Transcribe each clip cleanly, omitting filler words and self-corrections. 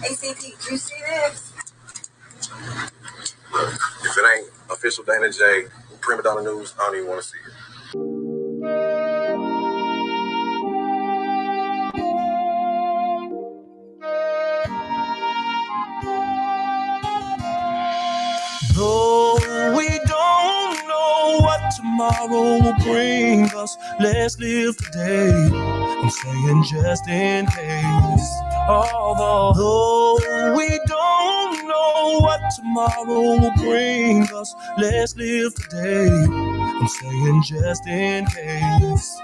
ACP, you see this? If it ain't official Dana J, Prima Donna News, I don't even want to see it. Though we don't know what tomorrow will bring us, let's live today. I'm saying just in case. Although we don't know what tomorrow will bring us, let's live today. I'm saying just in case.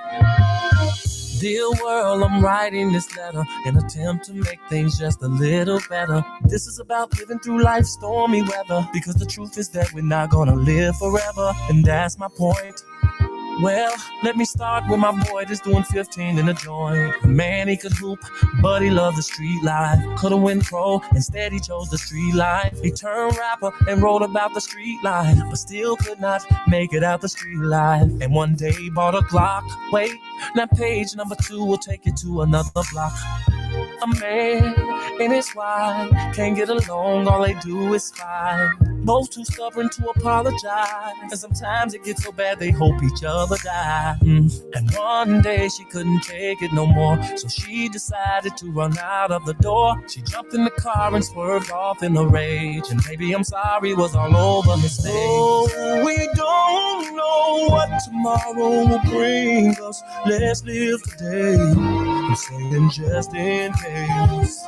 Dear world, I'm writing this letter in an attempt to make things just a little better. This is about living through life's stormy weather, because the truth is that we're not gonna live forever, and that's my point. Well, let me start with my boy that's doing 15 in a joint. Man, he could hoop, but he loved the street life. Could've went pro, instead he chose the street life. He turned rapper and wrote about the street life, but still could not make it out the street life. And one day he bought a Glock. Wait, now page number 2 will take you to another block. A man and his wife can't get along, all they do is fight. Both too stubborn to apologize, and sometimes it gets so bad they hope each other die. And one day she couldn't take it no more, so she decided to run out of the door. She jumped in the car and swerved off in a rage, and baby, I'm sorry was all over his face. Oh, we don't know what tomorrow will bring us. Let's live today. I'm saying just in case.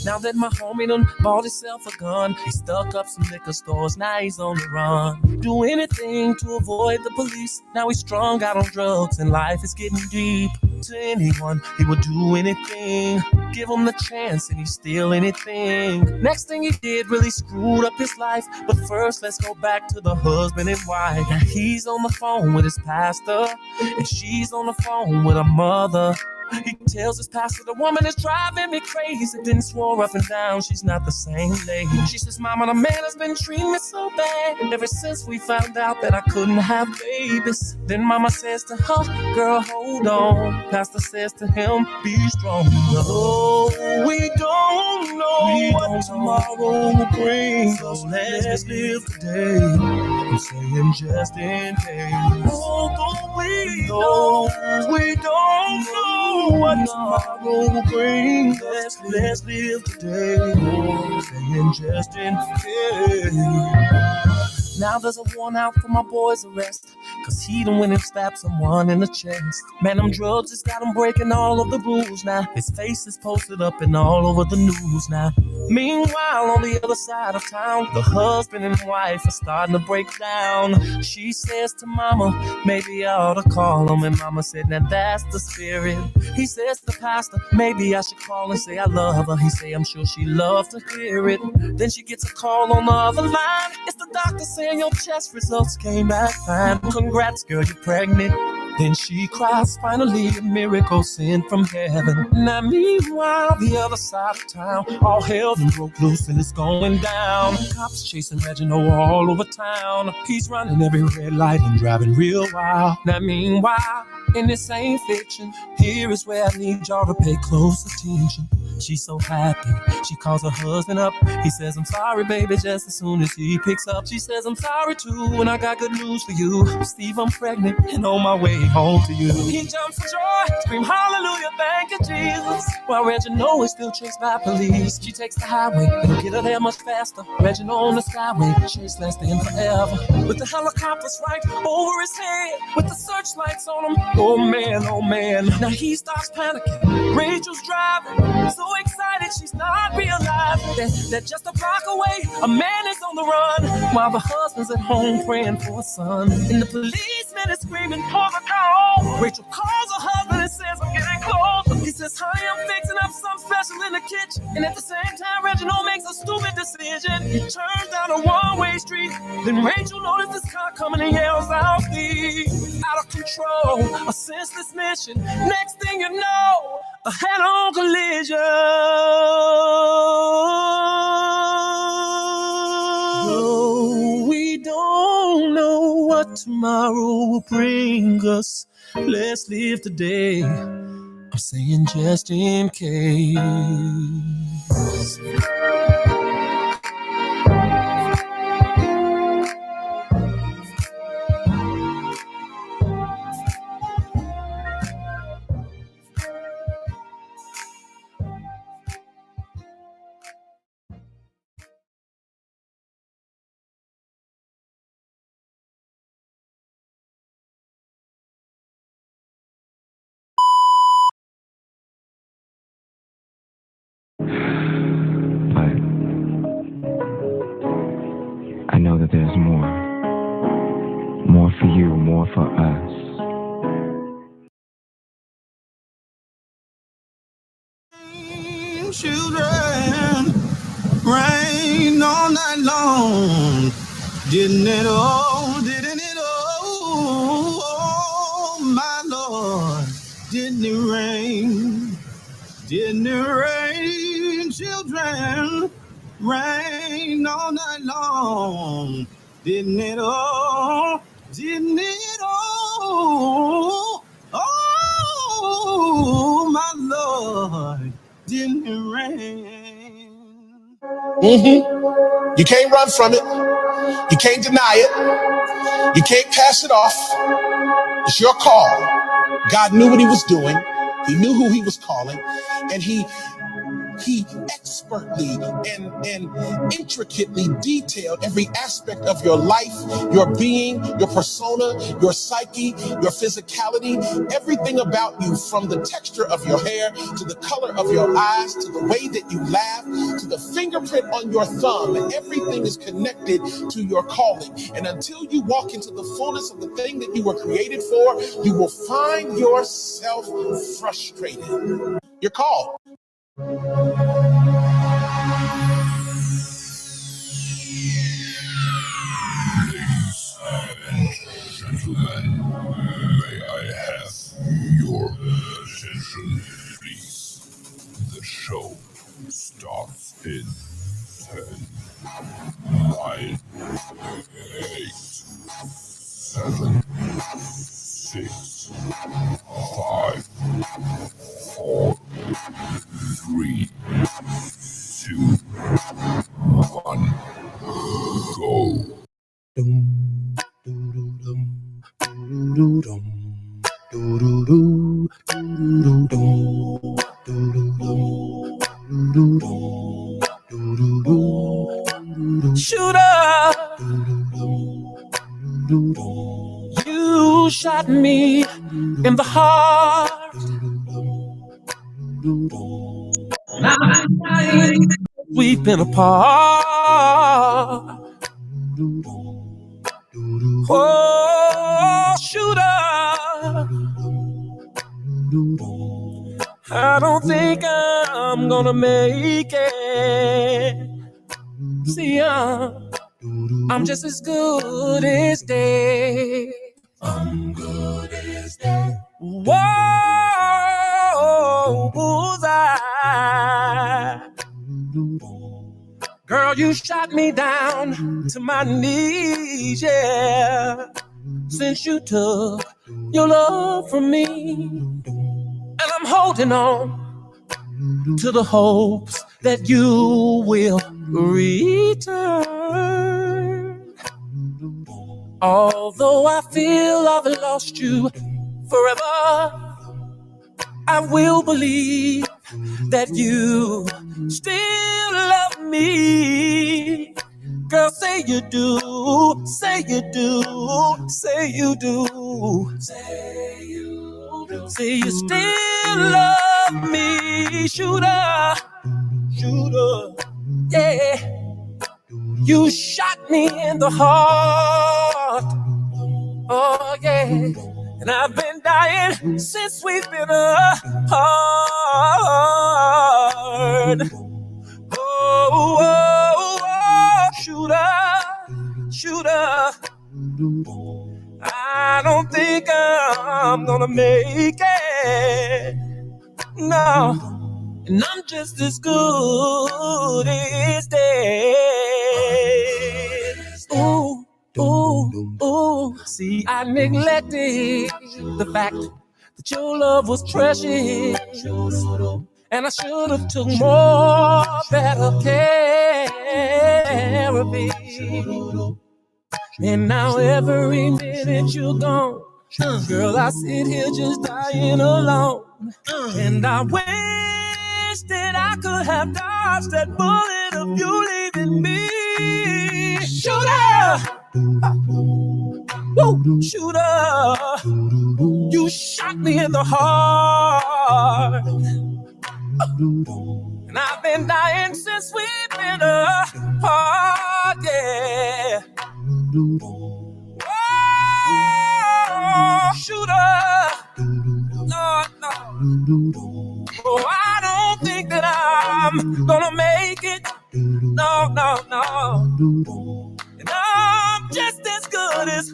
Now that my homie done bought himself a gun, he stuck up some liquor stores, now he's on the run. Do anything to avoid the police. Now he's strung out on drugs and life is getting deep. To anyone, he would do anything. Give him the chance and he'd steal anything. Next thing he did really screwed up his life. But first, let's go back to the husband and wife. Now he's on the phone with his pastor, and she's on the phone with her mother. He tells his pastor, the woman is driving me crazy. Then swore up and down, she's not the same lady. She says, Mama, the man has been treating me so bad ever since we found out that I couldn't have babies. Then Mama says to her, girl, hold on. Pastor says to him, be strong. Oh, we don't know what tomorrow will bring us. So let's live today. I'm saying just in case. Although we don't know what tomorrow will bring us, let's live today. I'm saying just in case. Now there's a warrant out for my boy's arrest, cause he done went and stabbed someone in the chest. Man, them drugs just got him breaking all of the rules now. His face is posted up and all over the news now. Meanwhile, on the other side of town, the husband and wife are starting to break down. She says to Mama, maybe I ought to call him. And Mama said, now that's the spirit. He says to Pastor, maybe I should call and say I love her. He say, I'm sure she loves to hear it. Then she gets a call on the other line. It's the doctor saying your test results came back fine. Congrats, girl, you're pregnant. Then she cries, finally a miracle sent from heaven. Now meanwhile, the other side of town, all hell done broke loose and it's going down. Cops chasing Reginald all over town. He's running every red light and driving real wild. Now meanwhile, and this ain't fiction, here is where I need y'all to pay close attention. She's so happy, she calls her husband up. He says, I'm sorry, baby, just as soon as he picks up. She says, I'm sorry too, and I got good news for you. Steve, I'm pregnant and on my way home to you. He jumps for joy, scream hallelujah, thank you, Jesus. While Reginald is still chased by police. She takes the highway, it'll get her there much faster. Reginald on the skyway, chase lasting forever. With the helicopters right over his head, with the searchlights on him, oh man. Now he starts panicking, Rachel's driving, so excited she's not realizing that just a block away, a man is on the run, while the husband's at home praying for a son. And the policeman is screaming for the call. Rachel calls her husband and says, I'm getting close. He says, honey, I'm fixing up something special in the kitchen. And at the same time, Reginald makes a stupid decision. He turns down a one-way street. Then Rachel notices this car coming and yells out, Steve, out of control, a senseless mission. Next thing you know, a head-on collision. Though we don't know what tomorrow will bring us, let's live today. I'm saying just in case. But I know that there's more. More for you, more for us. Children, rain all night long. Didn't it all, didn't it all, oh, my Lord, didn't it rain? Didn't it rain, children? Rain all night long. Didn't it all? Didn't it all? Oh, my Lord, didn't it rain? Mm-hmm. You can't run from it. You can't deny it. You can't pass it off. It's your call. God knew what he was doing. He knew who he was calling. And he expertly and intricately detailed every aspect of your life, your being, your persona, your psyche, your physicality, everything about you, from the texture of your hair to the color of your eyes to the way that you laugh to the fingerprint on your thumb. Everything is connected to your calling. And until you walk into the fullness of the thing that you were created for, you will find yourself frustrated. You're called. Gentlemen, may I have your attention, please? The show starts in 10, 9, 8, 7, 6, 5, 4, 3, 2, 1, go. Shooter, you shot me in the heart. We've been apart. Oh, shooter, I don't think I'm gonna make it. See, I'm just as good as dead. I'm good as dead. Whoa, bullseye. Girl, you shot me down to my knees, yeah. Since you took your love from me, and I'm holding on to the hopes that you will return. Although I feel I've lost you forever, I will believe that you still love me. Girl, say you do, say you do, say you do, say you do. Say you still love me, shooter, shooter, yeah. You shot me in the heart, oh yeah. And I've been dying since we've been apart. Oh, oh, oh, shooter, shooter. I don't think I'm gonna make it. No, and I'm just as good as dead. Ooh, ooh, ooh. See, I neglected the fact that your love was precious. And I should have took more better care of it. And now every minute you're gone, girl, I sit here just dying alone. And I wish that I could have dodged that bullet of you leaving me. Shooter, woo, shooter, you shot me in the heart. And I've been dying since we've been apart, yeah. Oh, shooter, Lord, no. Oh, I don't think that I'm gonna make it. No, no, no. And I'm just as good as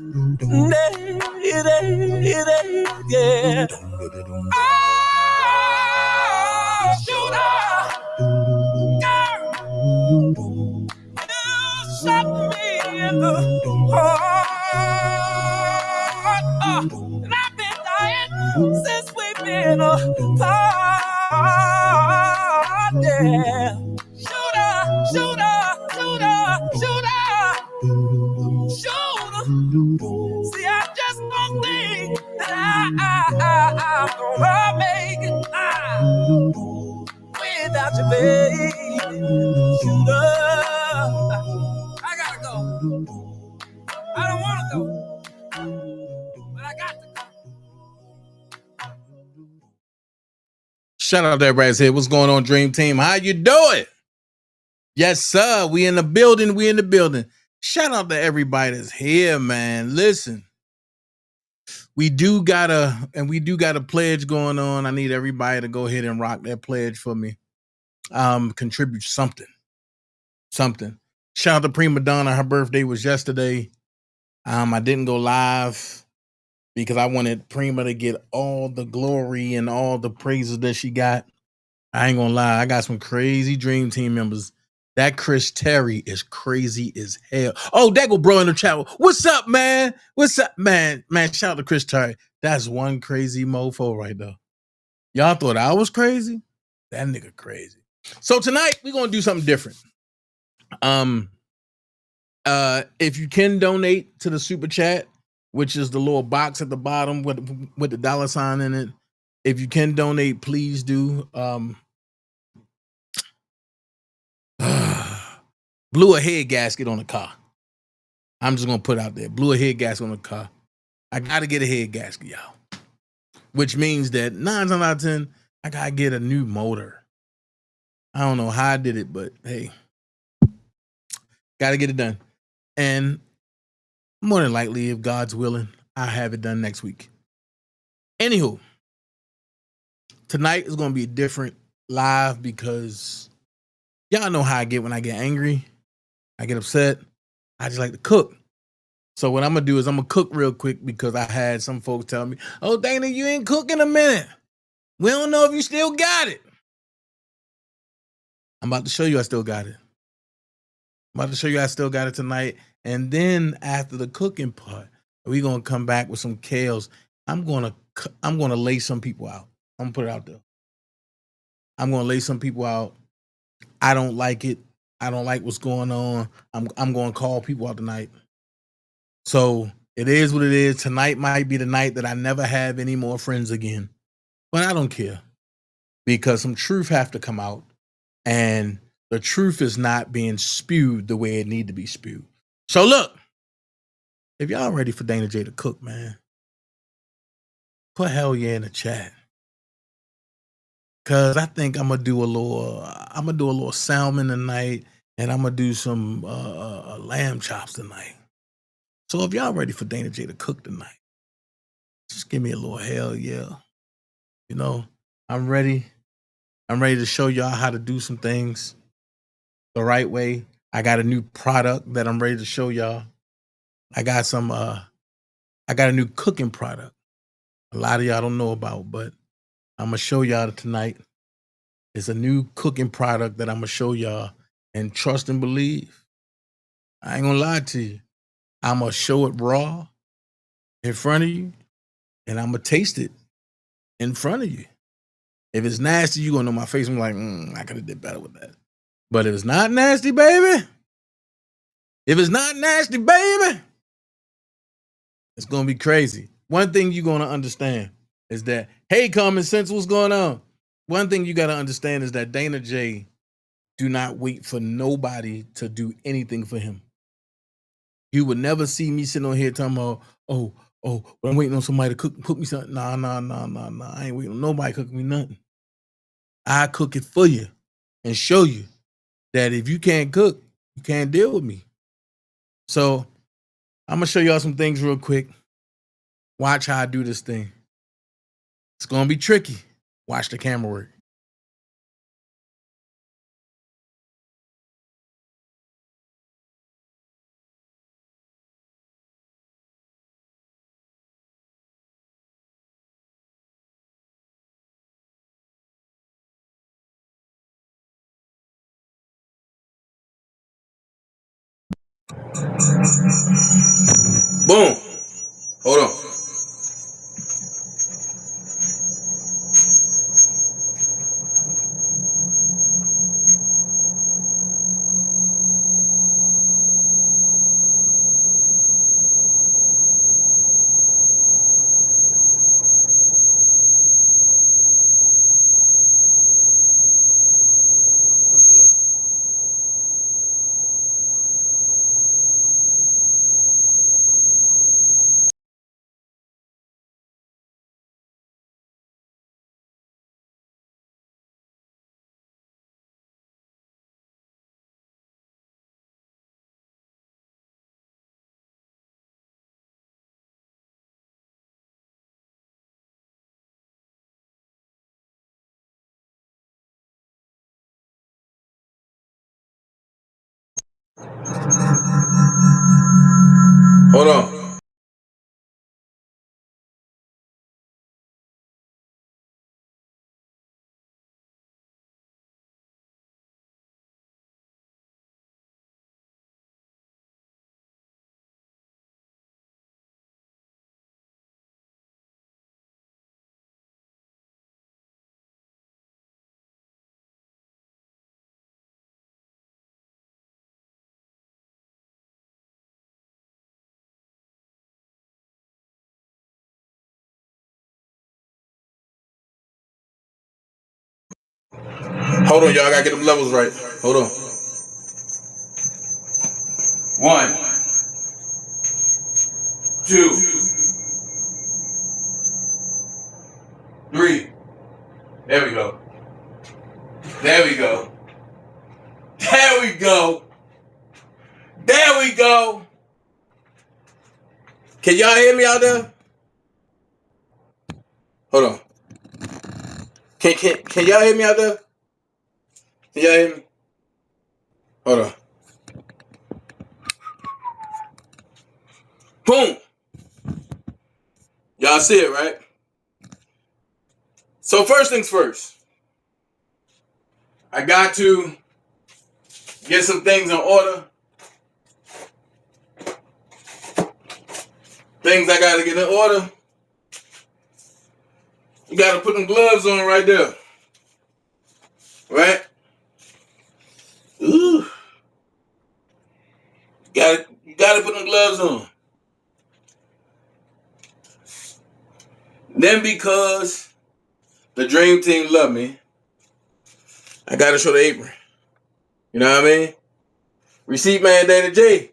yeah. Oh, shooter, girl, you shot me in the heart. And I've been dying since we've been apart. Yeah. Shooter, shooter, shooter, shooter, shooter. See, I just don't think that I'm gonna make it without you, baby. Shooter, I gotta go. I don't wanna go, but I got to go. Shout out to everybody that's here. What's going on, Dream Team? How you doing? Yes, sir. We in the building. We in the building. Shout out to everybody that's here, man. Listen, we do got a pledge going on. I need everybody to go ahead and rock that pledge for me. Contribute something. Shout out to Prima Donna. Her birthday was yesterday. I didn't go live because I wanted Prima to get all the glory and all the praises that she got. I ain't gonna lie, I got some crazy Dream Team members. That Chris Terry is crazy as hell. Oh, that go bro in the chat. What's up, man? What's up, man? Man, shout out to Chris Terry. That's one crazy mofo right there. Y'all thought I was crazy? That nigga crazy. So tonight we're gonna do something different. If you can donate to the super chat, which is the little box at the bottom with the dollar sign in it. If you can donate, please do. Blew a head gasket on the car. I'm just gonna put it out there. Blew a head gasket on the car. I gotta get a head gasket, y'all. Which means that 9 times out of 10, I gotta get a new motor. I don't know how I did it, but hey, gotta get it done. And more than likely, if God's willing, I'll have it done next week. Anywho, tonight is gonna be different live because y'all know how I get when I get angry. I get upset. I just like to cook. So what I'm gonna do is I'm gonna cook real quick because I had some folks tell me, "Oh, Dana, you ain't cooking a minute. We don't know if you still got it." I'm about to show you I still got it. I'm about to show you I still got it tonight. And then after the cooking part, we're gonna come back with some kales. I'm gonna lay some people out. I'm gonna put it out there. I'm gonna lay some people out. I don't like it. I don't like what's going on. I'm gonna call people out tonight. So it is what it is. Tonight might be the night that I never have any more friends again. But I don't care because some truth have to come out. And the truth is not being spewed the way it need to be spewed. So look, if y'all ready for Dana J to cook, man, put hell yeah in the chat. Cause I think I'm gonna do a little salmon tonight, and I'm gonna do some lamb chops tonight. So if y'all ready for Dana J to cook tonight, just give me a little hell yeah. You know, I'm ready. I'm ready to show y'all how to do some things the right way. I got a new product that I'm ready to show y'all. I got a new cooking product. A lot of y'all don't know about, but I'm gonna show y'all tonight. It's a new cooking product that I'm gonna show y'all, and trust and believe. I ain't gonna lie to you. I'm gonna show it raw in front of you, and I'm gonna taste it in front of you. If it's nasty, you're gonna know my face. I'm like, I could have did better with that. But if it's not nasty, baby, it's gonna be crazy. One thing you're gonna understand is that, hey, common sense, what's going on? One thing you gotta understand is that Dana J do not wait for nobody to do anything for him. You would never see me sitting on here talking about, but I'm waiting on somebody to cook me something. Nah. I ain't waiting on nobody cooking me nothing. I cook it for you and show you that if you can't cook, you can't deal with me. So I'm gonna show y'all some things real quick. Watch how I do this thing. It's gonna be tricky. Watch the camera work. Boom. Hold on. Hold on. Hold on, y'all. I gotta get them levels right. Hold on. 1, 2, 3. There we go. There we go. There we go. There we go. Can y'all hear me out there? Hold on. Can y'all hear me out there? Can y'all hear me? Hold on. Boom. Y'all see it, right? So first things first. I got to get some things in order. Things I gotta get in order. You gotta put them gloves on right there. Right? Ooh. You gotta put them gloves on. Then because the dream team love me, I gotta show the apron. You know what I mean? Receipt man Dana J.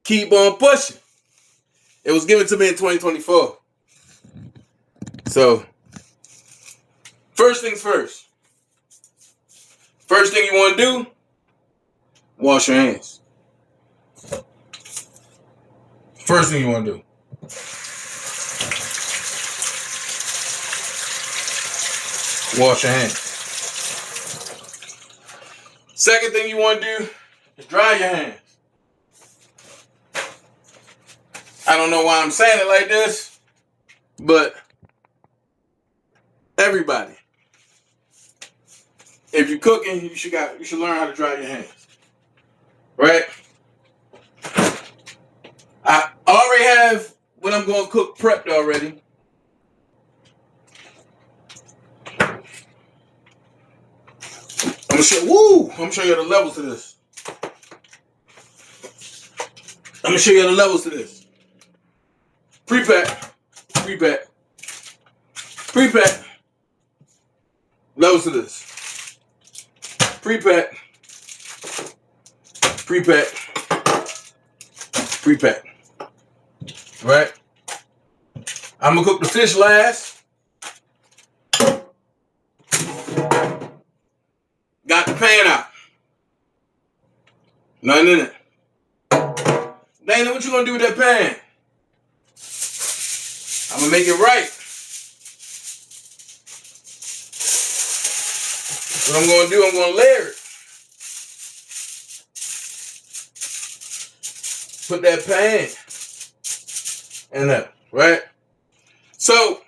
Keep on pushing. It was given to me in 2024. So, first things first. First thing you want to do, wash your hands. First thing you want to do. Wash your hands. Second thing you want to do is dry your hands. I don't know why I'm saying it like this, but everybody, if you're cooking, you should learn how to dry your hands. Right? I already have what I'm going to cook prepped already. I'm gonna show you the levels to this. I'm gonna show you the levels to this. Pre-pack. Pre-pack. Pre-pack. Levels to this. Pre-pack. Pre-pack. Pre-pack. Right? I'm gonna cook the fish last. Got the pan out. Nothing in it. Dana, what you gonna do with that pan? I'm gonna make it right. What I'm gonna do, I'm gonna layer it. Put that pan in there, right? So,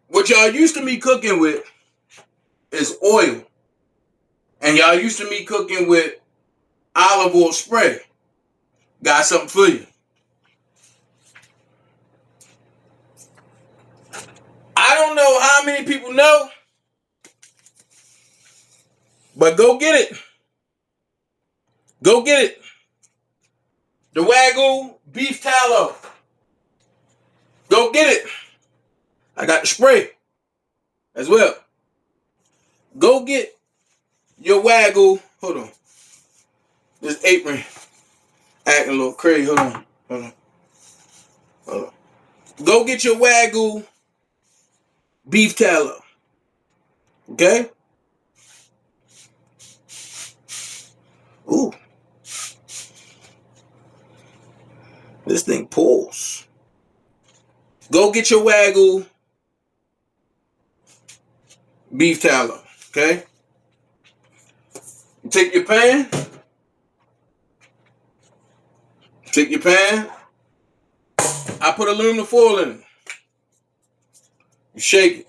what y'all used to me cooking with is oil. And y'all used to me cooking with olive oil spray. Got something for you. I don't know how many people know, but go get it. Go get it. The Wagyu beef tallow. Go get it. I got the spray as well. Go get your Wagyu. Hold on. This apron acting a little crazy. Hold on. Hold on. Hold on. Go get your Wagyu beef tallow. Okay? Ooh. This thing pulls. Go get your Wagyu beef tallow. Okay? Take your pan. Take your pan. I put aluminum foil in it. You shake it.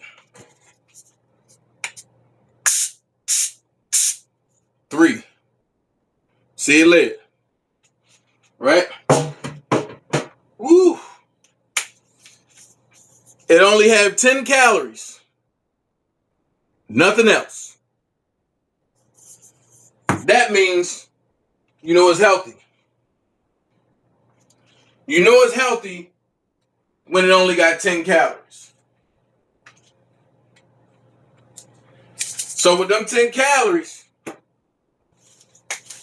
3. See it later. Right? Woo. It only have 10 calories. Nothing else. That means you know it's healthy. You know it's healthy when it only got 10 calories. So with them 10 calories,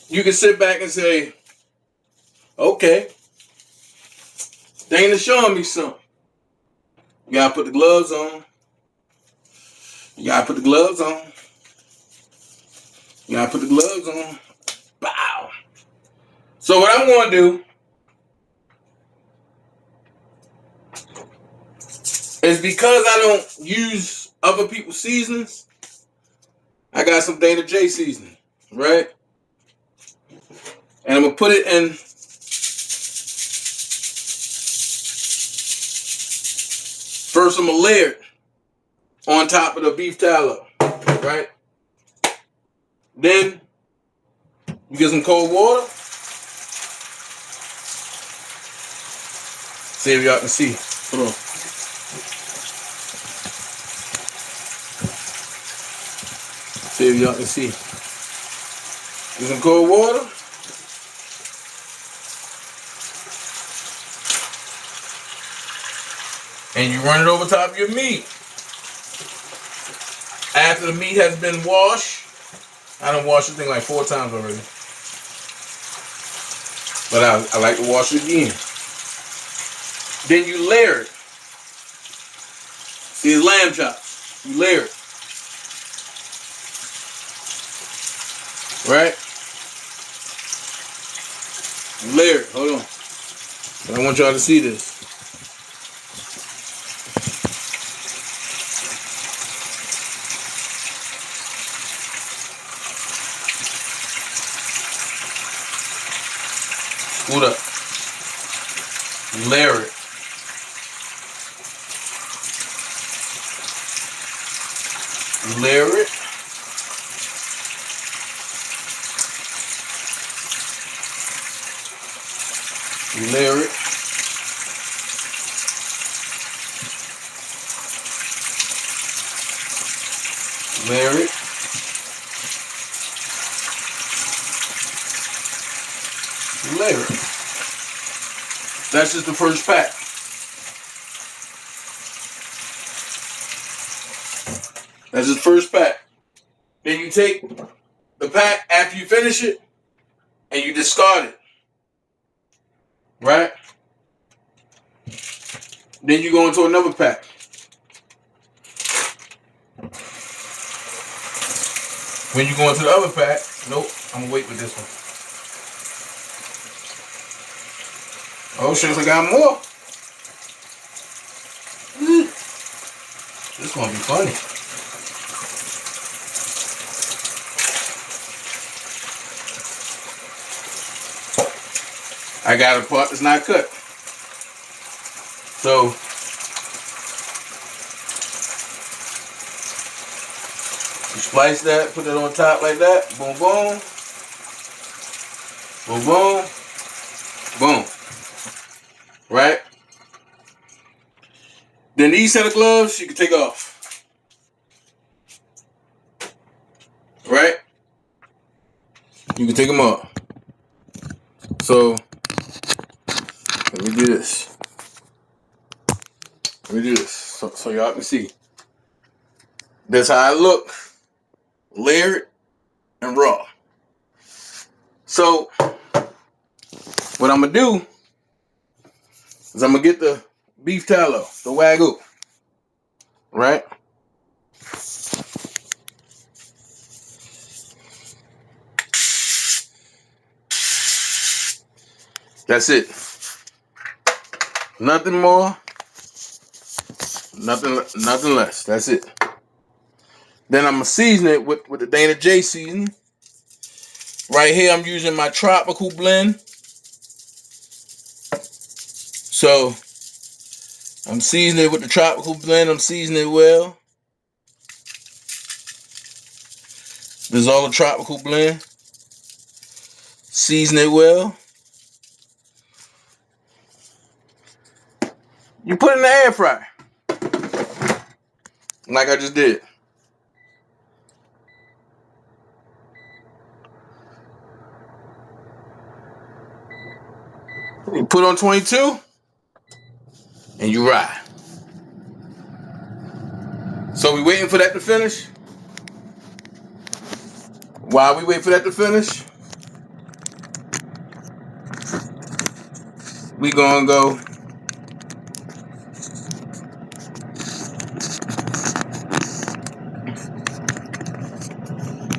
you can sit back and say, okay, Dana's showing me something. You gotta put the gloves on. You gotta put the gloves on. You gotta put the gloves on. Bow. So what I'm gonna do is, because I don't use other people's seasonings, I got some Dana J seasoning, right? And I'm gonna put it in first. I'm gonna layer it on top of the beef tallow, right? Then you get some cold water. See if y'all can see. Hold on. See if y'all can see. Get some cold water. And you run it over top of your meat. After the meat has been washed, I done washed the thing like 4 times already. But I like to wash it again. Then you layer it. See, it's lamb chops. You layer it. Right? You layer it. Hold on. I want y'all to see this. Scoot up. Layer it. Layer it. Layer it. Layer it. layer it. That's just the first pack. That's just the first pack. Then you take the pack after you finish it and you discard it. Right? Then you go into another pack. When you go into the other pack, nope, I'm gonna wait with this one. Oh shit, I got more. This gonna be funny. I got a part that's not cut. So you splice that, put it on top like that. Boom, boom. Boom, boom. Boom. Right? Then these set of gloves you can take off. Right? You can take them off. So let me do this. So y'all can see. That's how I look. Layered and raw. So what I'm gonna do is I'm gonna get the beef tallow, the wagyu. Right? That's it. Nothing more. Nothing less. That's it. Then I'm gonna season it with the Dana J seasoning. Right here, I'm using my tropical blend. So I'm seasoning it with the tropical blend. I'm seasoning it well. This is all the tropical blend. Season it well. You put it in the air fryer. Like I just did. You put on 22 and you ride. So we waiting for that to finish. While we wait for that to finish, we gonna go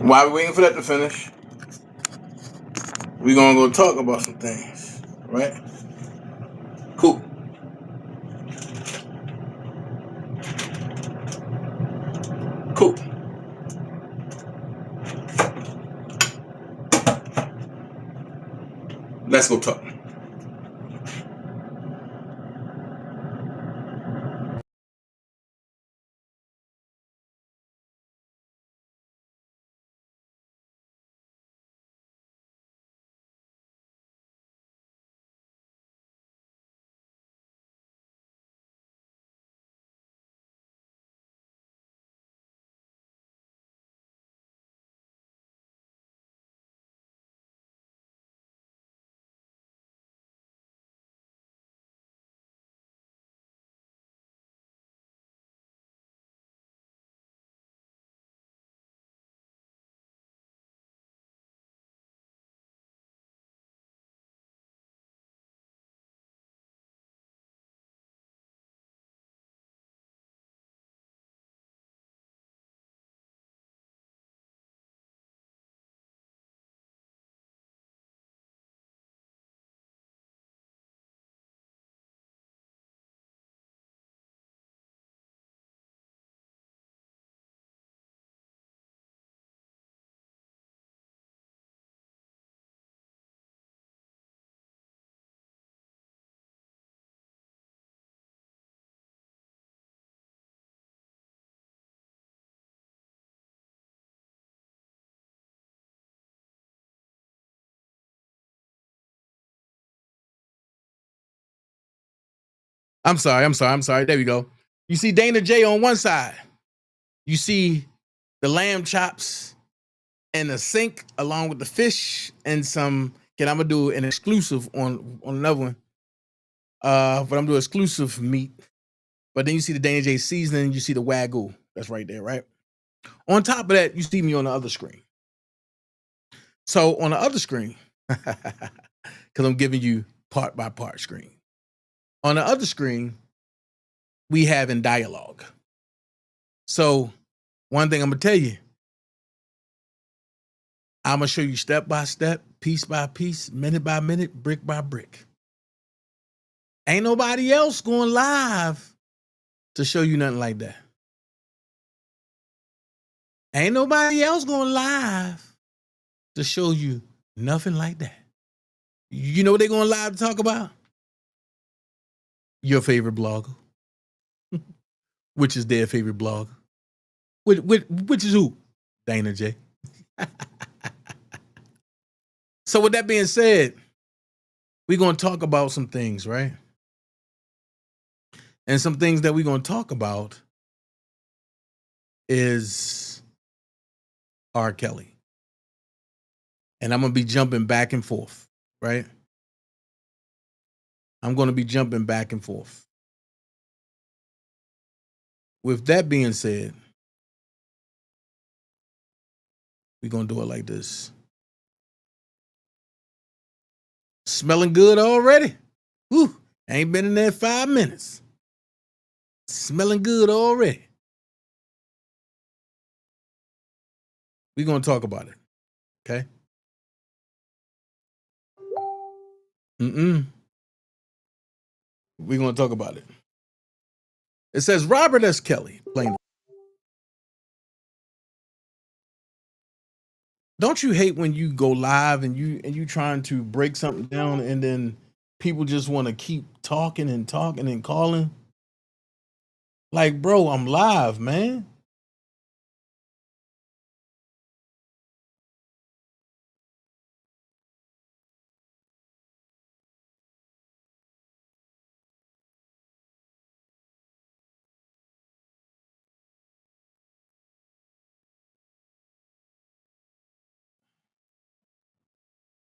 while we waiting for that to finish, we gonna go talk about some things. Right? Cool. Cool. Let's go talk. I'm sorry. There we go. You see Dana J on one side. You see the lamb chops and the sink along with the fish and some Okay, I'm gonna do an exclusive on another one. But I'm doing exclusive meat. But then you see the Dana J seasoning, you see the Wagyu. That's right there, right? On top of that, you see me on the other screen. So on the other screen, because I'm giving you part by part screen. On the other screen, we have in dialogue. So one thing I'm gonna tell you, I'm gonna show you step by step, piece by piece, minute by minute, brick by brick. Ain't nobody else going live to show you nothing like that. Ain't nobody else going live to show you nothing like that. You know what they're going live to talk about? Your favorite blogger, which is their favorite blogger. Which is who? Dana J. So with that being said, we're going to talk about some things, right? And some things that we're going to talk about is R. Kelly. And I'm going to be jumping back and forth, right? I'm going to be jumping back and forth. With that being said, we're going to do it like this. Smelling good already? Whew, ain't been in there 5 minutes. Smelling good already. We're going to talk about it, okay? We're going to talk about it. It says Robert S. Kelly, plaintiff. Don't you hate when you go live and you trying to break something down and then people just want to keep talking and talking and calling? Like, bro, I'm live, man.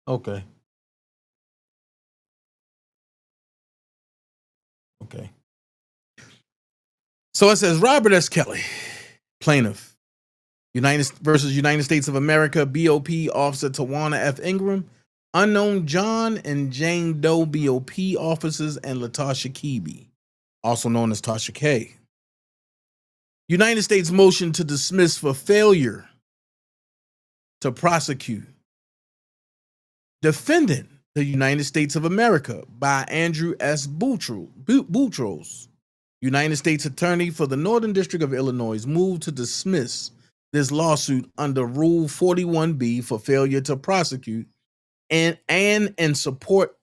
Okay. Okay. So it says Robert S. Kelly, plaintiff, United States of America, BOP, Officer Tawana F. Ingram, unknown John and Jane Doe, BOP officers, and Latasha Keeby, also known as Tasha K. United States motion to dismiss for failure to prosecute. Defendant, the United States of America, by Andrew S. Boutros, United States Attorney for the Northern District of Illinois, moved to dismiss this lawsuit under Rule 41B for failure to prosecute and support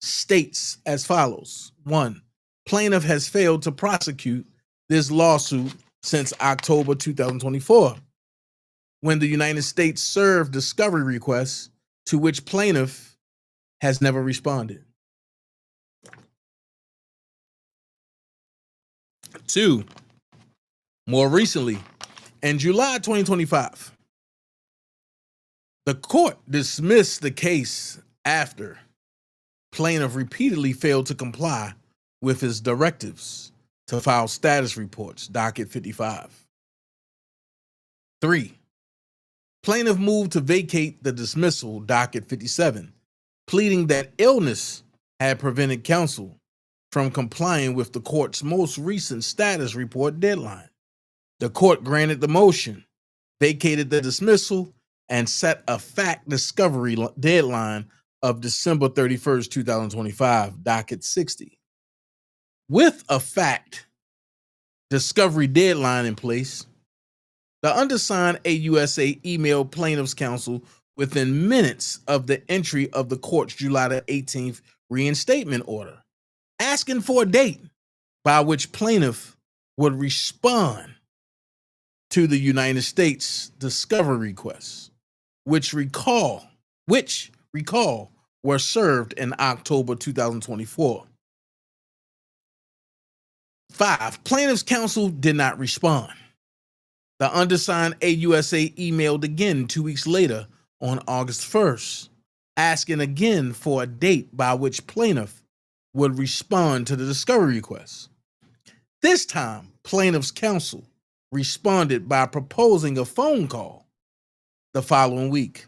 states as follows. 1. Plaintiff has failed to prosecute this lawsuit since October 2024, when the United States served discovery requests to which plaintiff has never responded. 2. More recently, in July 2025, the court dismissed the case after plaintiff repeatedly failed to comply with his directives to file status reports, docket 55. 3. Plaintiff moved to vacate the dismissal, docket 57, pleading that illness had prevented counsel from complying with the court's most recent status report deadline. The court granted the motion, vacated the dismissal, and set a fact discovery deadline of December 31st, 2025, docket 60. With a fact discovery deadline in place, the undersigned AUSA emailed plaintiff's counsel within minutes of the entry of the court's July the 18th reinstatement order, asking for a date by which plaintiff would respond to the United States discovery requests, which recall were served in October 2024. 5. Plaintiff's counsel did not respond. The undersigned AUSA emailed again 2 weeks later on August 1st, asking again for a date by which plaintiff would respond to the discovery request. This time, plaintiff's counsel responded by proposing a phone call the following week.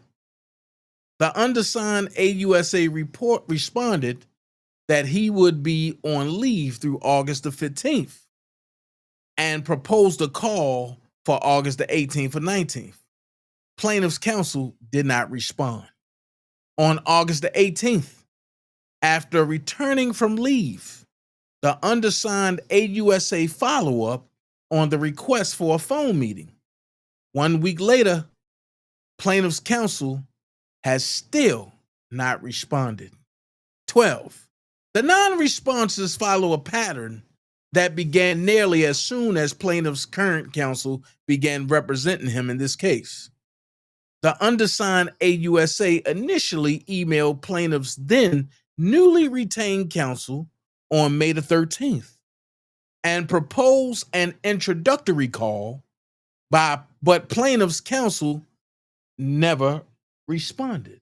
The undersigned AUSA report responded that he would be on leave through August the 15th and proposed a call for August the 18th or 19th. Plaintiff's counsel did not respond. On August the 18th, after returning from leave, the undersigned AUSA follow-up on the request for a phone meeting. 1 week later, plaintiff's counsel has still not responded. 12. The non-responses follow a pattern that began nearly as soon as plaintiff's current counsel began representing him in this case. The undersigned AUSA initially emailed plaintiff's then newly retained counsel on May the 13th and proposed an introductory call, but plaintiff's counsel never responded.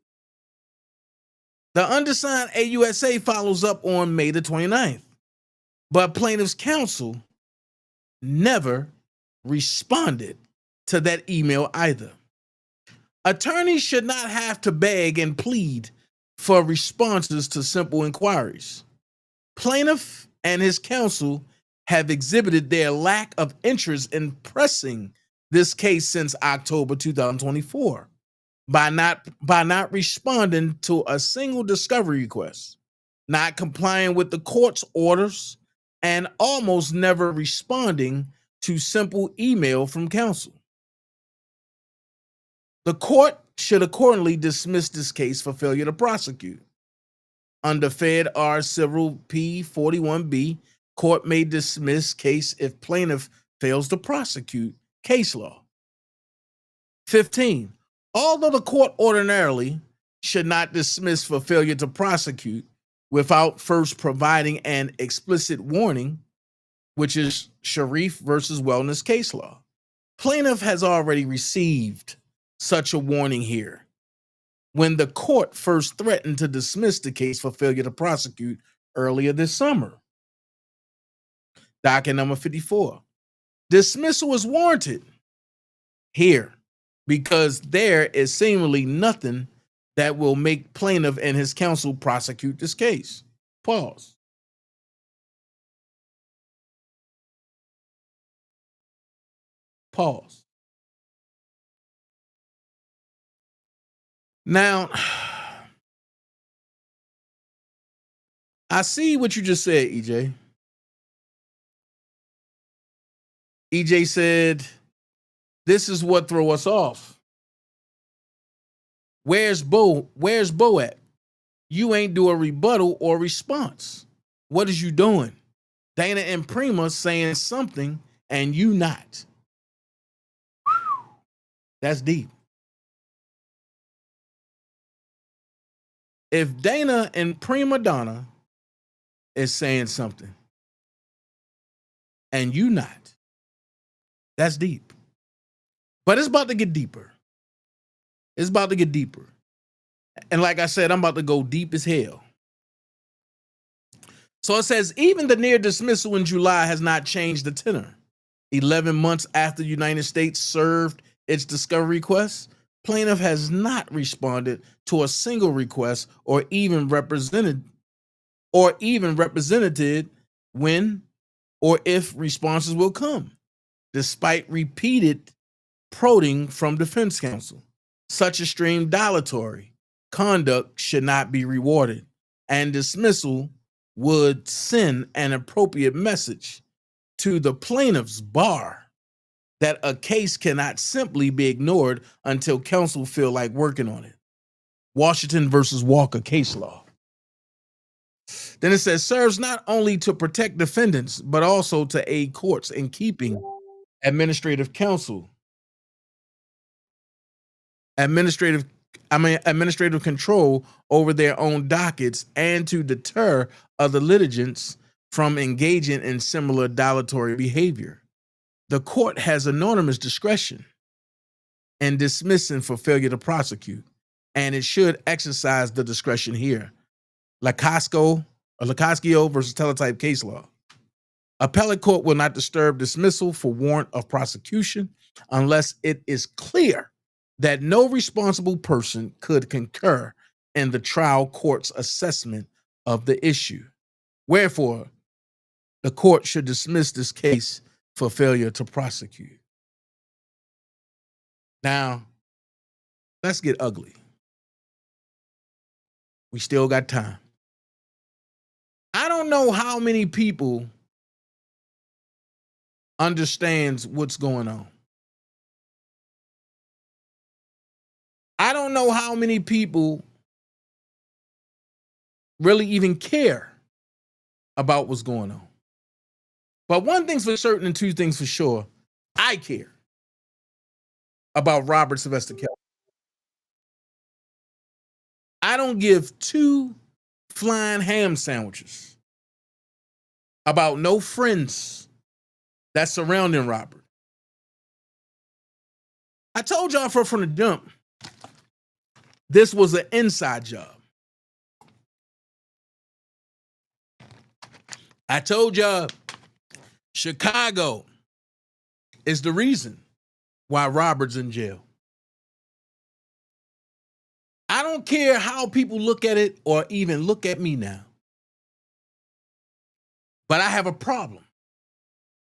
The undersigned AUSA follows up on May the 29th, but plaintiff's counsel never responded to that email either. Attorneys should not have to beg and plead for responses to simple inquiries. Plaintiff and his counsel have exhibited their lack of interest in pressing this case since October 2024 by not responding to a single discovery request, not complying with the court's orders, and almost never responding to simple email from counsel. The court should accordingly dismiss this case for failure to prosecute. Under Fed R Civil P 41B, court may dismiss case if plaintiff fails to prosecute case law. 15. Although the court ordinarily should not dismiss for failure to prosecute without first providing an explicit warning, which is Sharif versus Wellness case law, plaintiff has already received such a warning here when the court first threatened to dismiss the case for failure to prosecute earlier this summer. Docket number 54. Dismissal is warranted here because there is seemingly nothing that will make plaintiff and his counsel prosecute this case. Pause. Pause. Now, I see what you just said, EJ. EJ said, this is what throw us off. Where's Bo? Where's Bo at? You ain't do a rebuttal or response. What is you doing? Dana and Prima saying something and you not. That's deep. If Dana and Prima Donna is saying something and you not, that's deep. But it's about to get deeper. It's about to get deeper. And like I said, I'm about to go deep as hell. So it says, even the near dismissal in July has not changed the tenor. 11 months after the United States served its discovery request, plaintiff has not responded to a single request or even represented when or if responses will come, despite repeated prodding from defense counsel. Such extreme dilatory conduct should not be rewarded, and dismissal would send an appropriate message to the plaintiff's bar that a case cannot simply be ignored until counsel feel like working on it. Washington versus Walker case law. Then it says, serves not only to protect defendants, but also to aid courts in keeping administrative control over their own dockets and to deter other litigants from engaging in similar dilatory behavior. The court has enormous discretion in dismissing for failure to prosecute. and it should exercise the discretion here. Lacasco versus Teletype case law. Appellate court will not disturb dismissal for warrant of prosecution unless it is clear that no responsible person could concur in the trial court's assessment of the issue. Wherefore, the court should dismiss this case for failure to prosecute. Now, let's get ugly. We still got time. I don't know how many people understands what's going on. I don't know how many people really even care about what's going on. But one thing's for certain and two things for sure, I care about Robert Sylvester Kelly. I don't give two flying ham sandwiches about no friends that's surrounding Robert. I told y'all from the jump, this was an inside job. I told y'all Chicago is the reason why Robert's in jail. I don't care how people look at it or even look at me now. But I have a problem.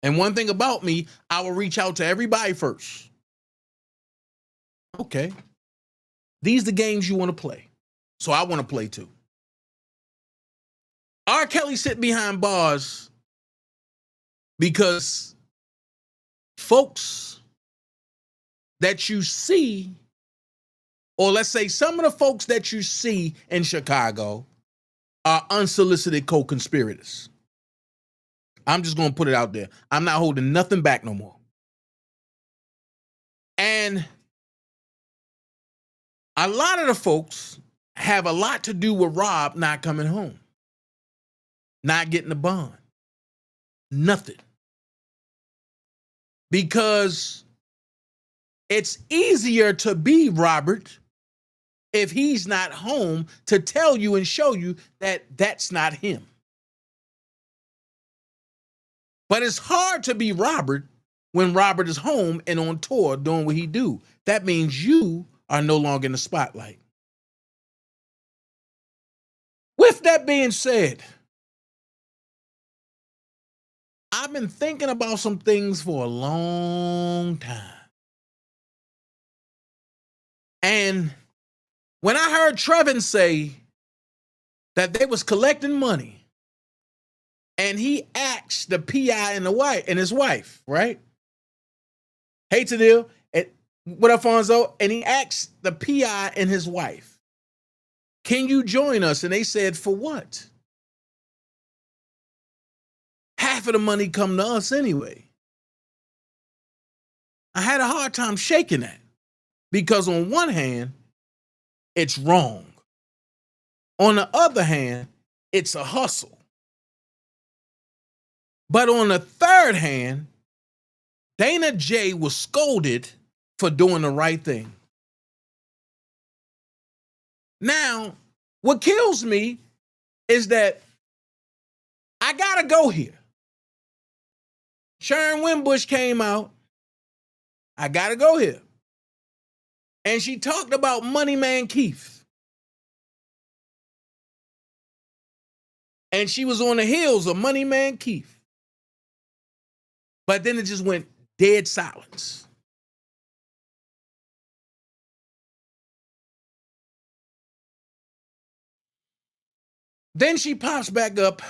And one thing about me, I will reach out to everybody first. Okay. These are the games you want to play. So I want to play too. R. Kelly sit behind bars because folks that you see, or let's say some of the folks that you see in Chicago are unsolicited co-conspirators. I'm just going to put it out there. I'm not holding nothing back no more. And a lot of the folks have a lot to do with Rob not coming home, not getting the bond, nothing. Because it's easier to be Robert if he's not home to tell you and show you that that's not him. But it's hard to be Robert when Robert is home and on tour doing what he do. That means you are no longer in the spotlight. With that being said, I've been thinking about some things for a long time. And when I heard Trevin say that they was collecting money, and he asked the PI and his wife, right? Hey, Tadil, what up, Fonzo? And he asked the PI and his wife, can you join us? And they said, for what? Half of the money come to us anyway. I had a hard time shaking that because on one hand, it's wrong. On the other hand, it's a hustle. But on the third hand, Dana J was scolded for doing the right thing. Now, what kills me is that I gotta go here. Sharon Wimbush came out. I gotta go here. And she talked about Money Man Keith. And she was on the heels of Money Man Keith. But then it just went dead silence. Then she pops back up,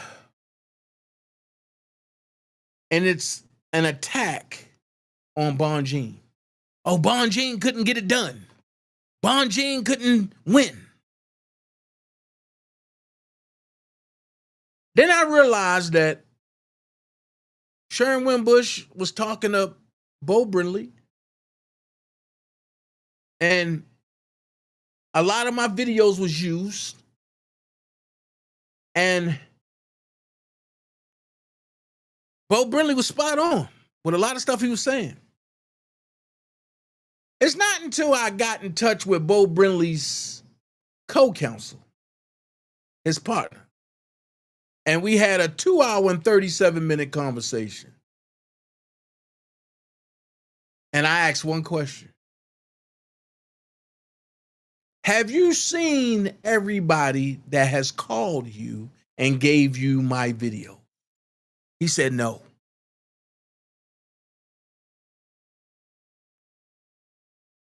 and it's an attack on Bonjean. Oh, Bonjean couldn't get it done. Bonjean couldn't win. Then I realized that Sharon Wimbush was talking to Bo Brindley, and a lot of my videos was used, and Bo Brindley was spot on with a lot of stuff he was saying. It's not until I got in touch with Bo Brinley's co-counsel, his partner, and we had a 2-hour and 37-minute conversation. And I asked one question. Have you seen everybody that has called you and gave you my video? He said no.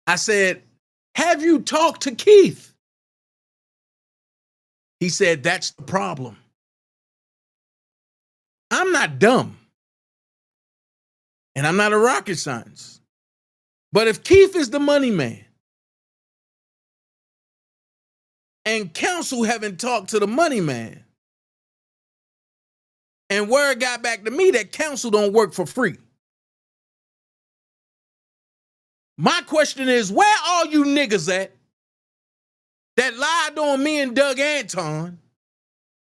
I said, have you talked to Keith? He said, that's the problem. I'm not dumb. And I'm not a rocket science. But if Keith is the money man and counsel haven't talked to the money man, and word got back to me that counsel don't work for free. My question is, where are you niggas at that lied on me and Doug Anton?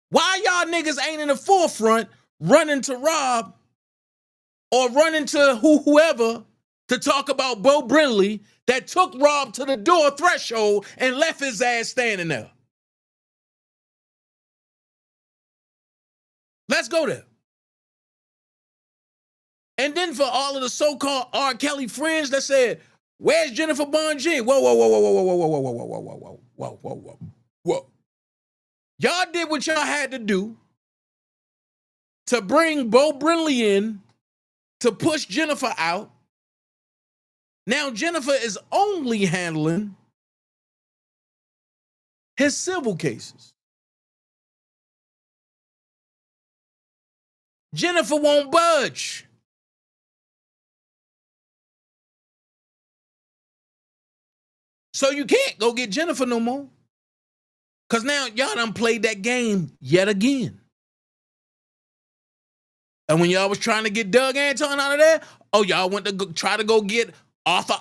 Why y'all niggas ain't in the forefront running to Rob or running to whoever to talk about Bo Brinley that took Rob to the door threshold and left his ass standing there? Let's go there. And then for all of the so-called R. Kelly friends that said, where's Jennifer Bonjean? Whoa, whoa, whoa, whoa, whoa, whoa, whoa, whoa, whoa, whoa, whoa, whoa, whoa, whoa, whoa, whoa. Y'all did what y'all had to do to bring Bo Brinley in to push Jennifer out. Now Jennifer is only handling his civil cases. Jennifer won't budge. So you can't go get Jennifer no more. Because now y'all done played that game yet again. And when y'all was trying to get Doug Anton out of there, oh, y'all went to try to go get Arthur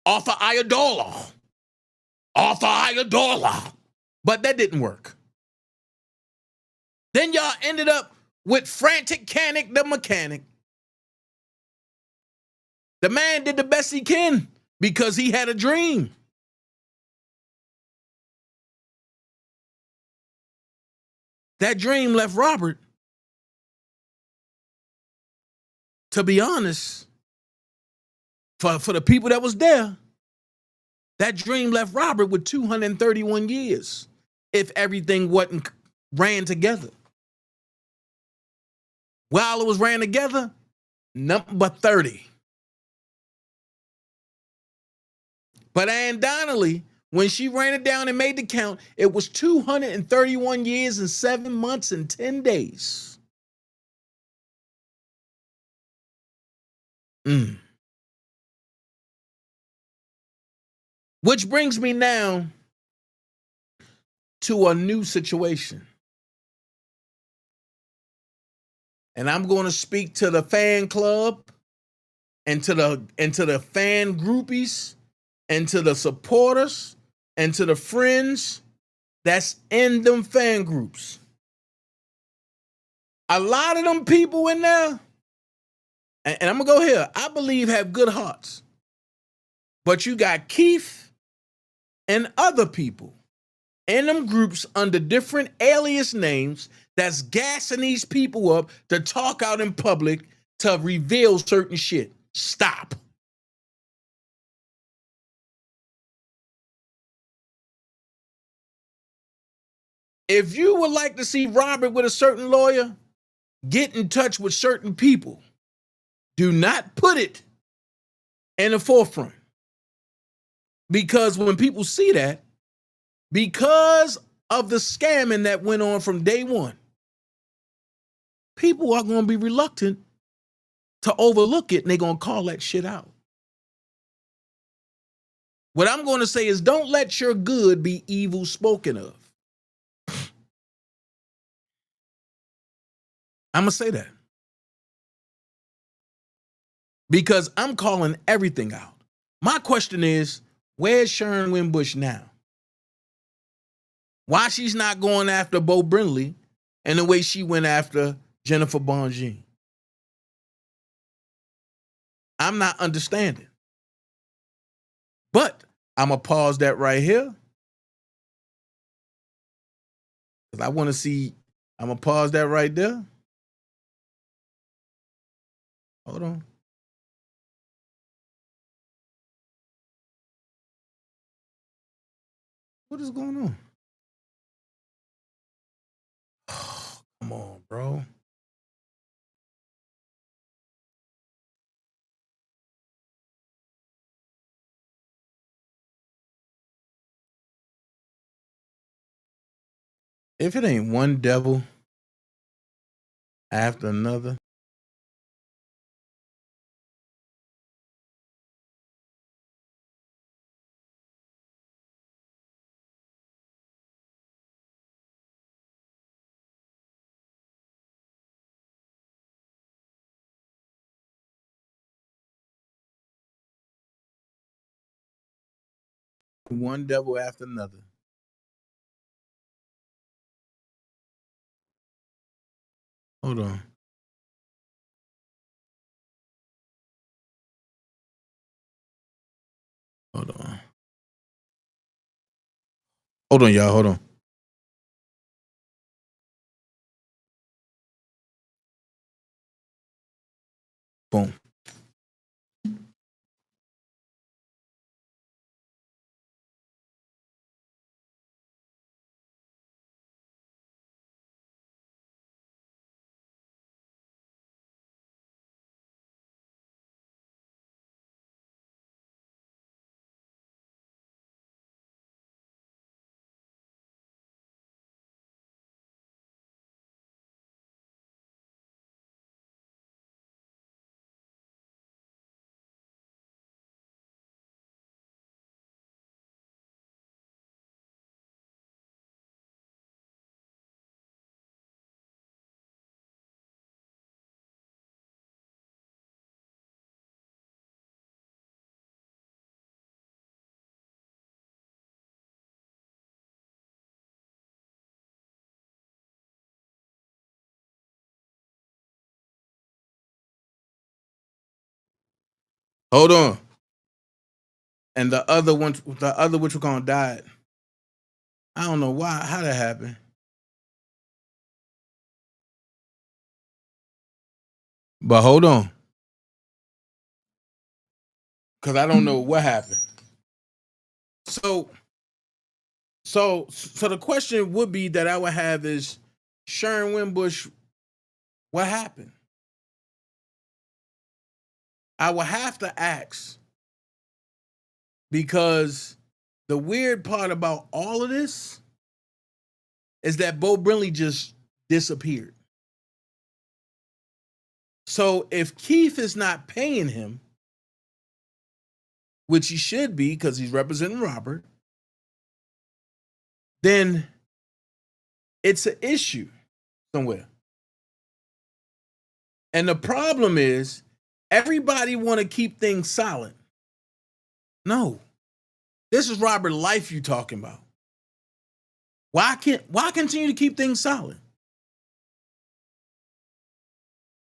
Iadorla. Arthur Iadorla. But that didn't work. Then y'all ended up with Frantic Canic the mechanic. The man did the best he can because he had a dream. That dream left Robert, to be honest, for the people that was there, that dream left Robert with 231 years if everything wasn't ran together. While it was ran together, number 30. But Ann Donnelly, when she ran it down and made the count, it was 231 years and 7 months and 10 days. Which brings me now to a new situation. And I'm going to speak to the fan club and to the fan groupies and to the supporters and to the friends that's in them fan groups. A lot of them people in there, and I'm going to go here, I believe have good hearts. But you got Keith and other people in them groups under different alias names that's gassing these people up to talk out in public to reveal certain shit. Stop. If you would like to see Robert with a certain lawyer, get in touch with certain people. Do not put it in the forefront. Because when people see that, because of the scamming that went on from day one, people are going to be reluctant to overlook it, and they're going to call that shit out. What I'm going to say is, don't let your good be evil spoken of. I'm going to say that. Because I'm calling everything out. My question is, where's Sharon Winbush now? Why she's not going after Bo Brinley and the way she went after Jennifer Bonjean? I'm not understanding. But I'm going to pause that right here because I want to see. I'm going to pause that right there. Hold on. What is going on? Oh, come on, bro. If it ain't one devil after another. One devil after another. Hold on. Hold on. Hold on, y'all. Hold on. Boom. Hold on. And the other which we're gonna died. I don't know why, how that happened. But hold on. Because I don't know what happened. So the question would be that I would have is Sharon Wimbush, what happened? I would have to ask because the weird part about all of this is that Bo Brinley just disappeared. So if Keith is not paying him, which he should be because he's representing Robert, then it's an issue somewhere. And the problem is everybody want to keep things silent. No. This is Robert life you talking about. Why continue to keep things silent?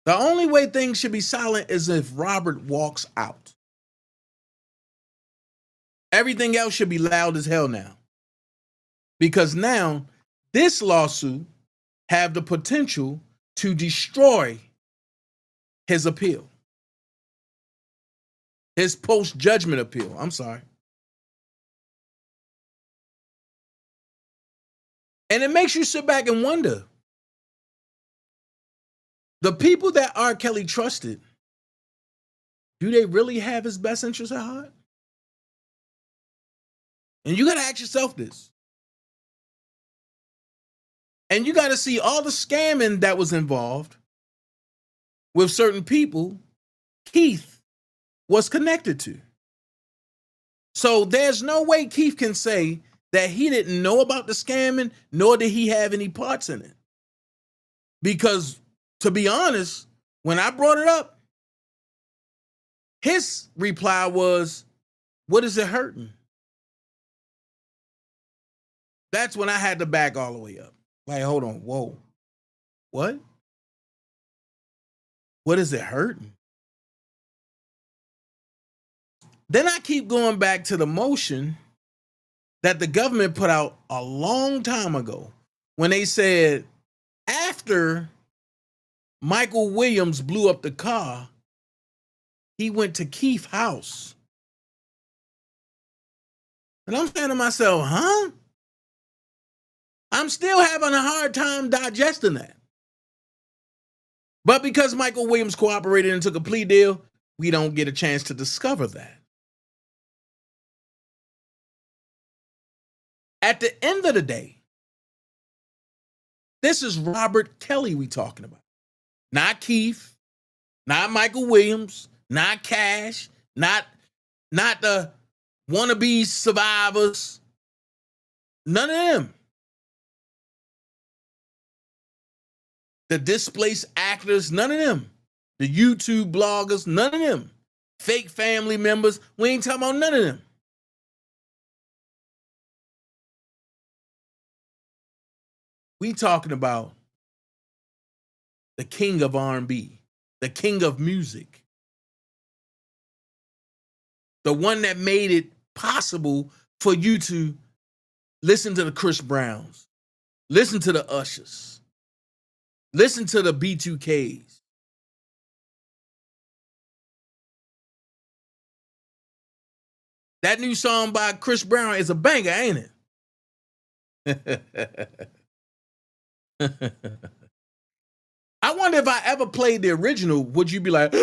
The only way things should be silent is if Robert walks out. Everything else should be loud as hell now. Because now this lawsuit have the potential to destroy his appeal. His post-judgment appeal. I'm sorry. And it makes you sit back and wonder. The people that R. Kelly trusted, do they really have his best interest at heart? And you got to ask yourself this. And you got to see all the scamming that was involved with certain people Keith was connected to. So there's no way Keith can say that he didn't know about the scamming, nor did he have any parts in it. Because, to be honest, when I brought it up, his reply was, what is it hurting? That's when I had to back all the way up. Like, hold on, whoa. What? What is it hurting? Then I keep going back to the motion that the government put out a long time ago when they said after Michael Williams blew up the car, he went to Keith's house. And I'm saying to myself, huh? I'm still having a hard time digesting that. But because Michael Williams cooperated and took a plea deal, we don't get a chance to discover that. At the end of the day, this is Robert Kelly we talking about. Not Keith, not Michael Williams, not Cash, not the wannabe survivors. None of them. The displaced actors, none of them. The YouTube bloggers, none of them. Fake family members, we ain't talking about none of them. We talking about the king of R&B, the king of music, the one that made it possible for you to listen to the Chris Browns, listen to the Ushers, listen to the B2Ks. That new song by Chris Brown is a banger, ain't it? I wonder if I ever played the original, would you be like,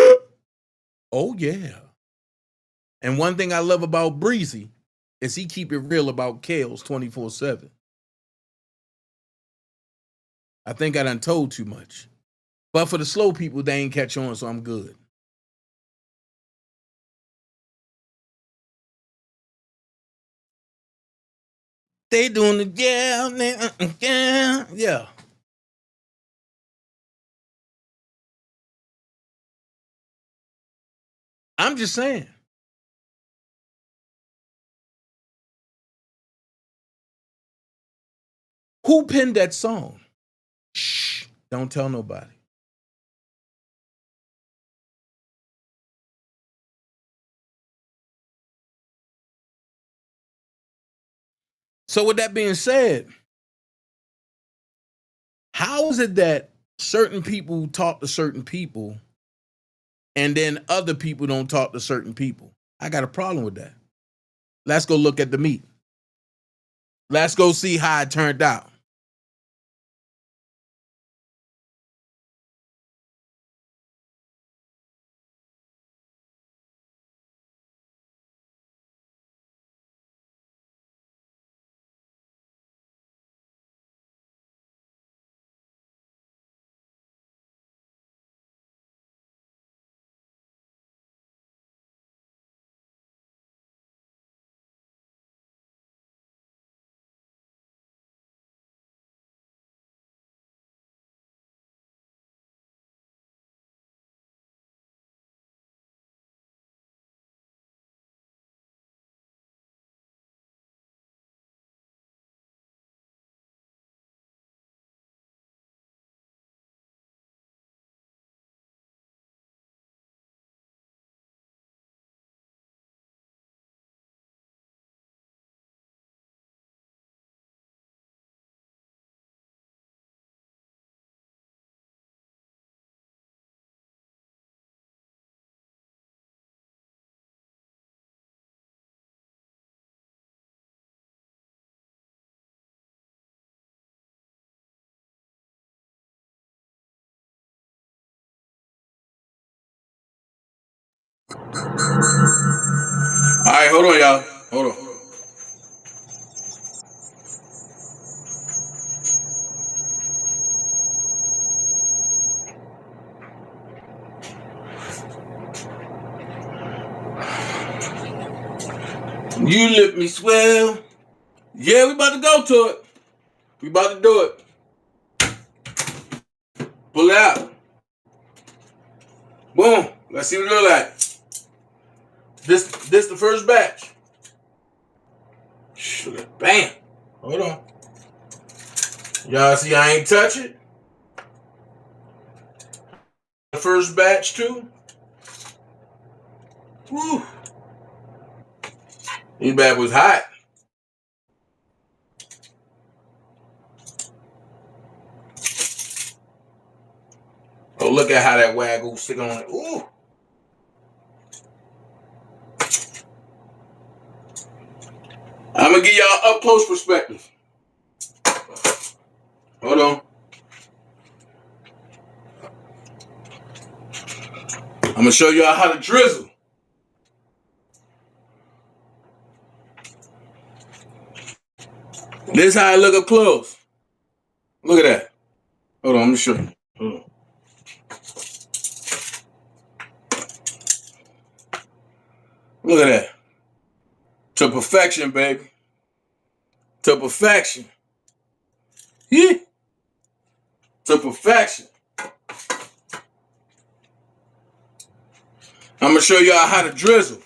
oh yeah. And one thing I love about Breezy is he keep it real about Kales 24/7. I think I done told too much. But for the slow people, they ain't catch on, so I'm good. They doing the yeah. I'm just saying. Who penned that song? Shh, don't tell nobody. So with that being said, how is it that certain people talk to certain people and then other people don't talk to certain people? I got a problem with that. Let's go look at the meat. Let's go see how it turned out. All right, hold on, y'all. Hold on. You let me swell. Yeah, we about to go to it. We about to do it. Pull it out. Boom. Let's see what it look like. This the first batch. Bam. Hold on. Y'all see I ain't touch it. The first batch too. Woo. His bad was hot. Oh, look at how that wagyu stick on it. Ooh. I'm gonna give y'all up close perspective. Hold on. I'm gonna show y'all how to drizzle. This is how I look up close. Look at that. Hold on, let me show you. Hold on. Look at that. To perfection, baby. To perfection. Yeah. To perfection. I'm gonna show y'all how to drizzle.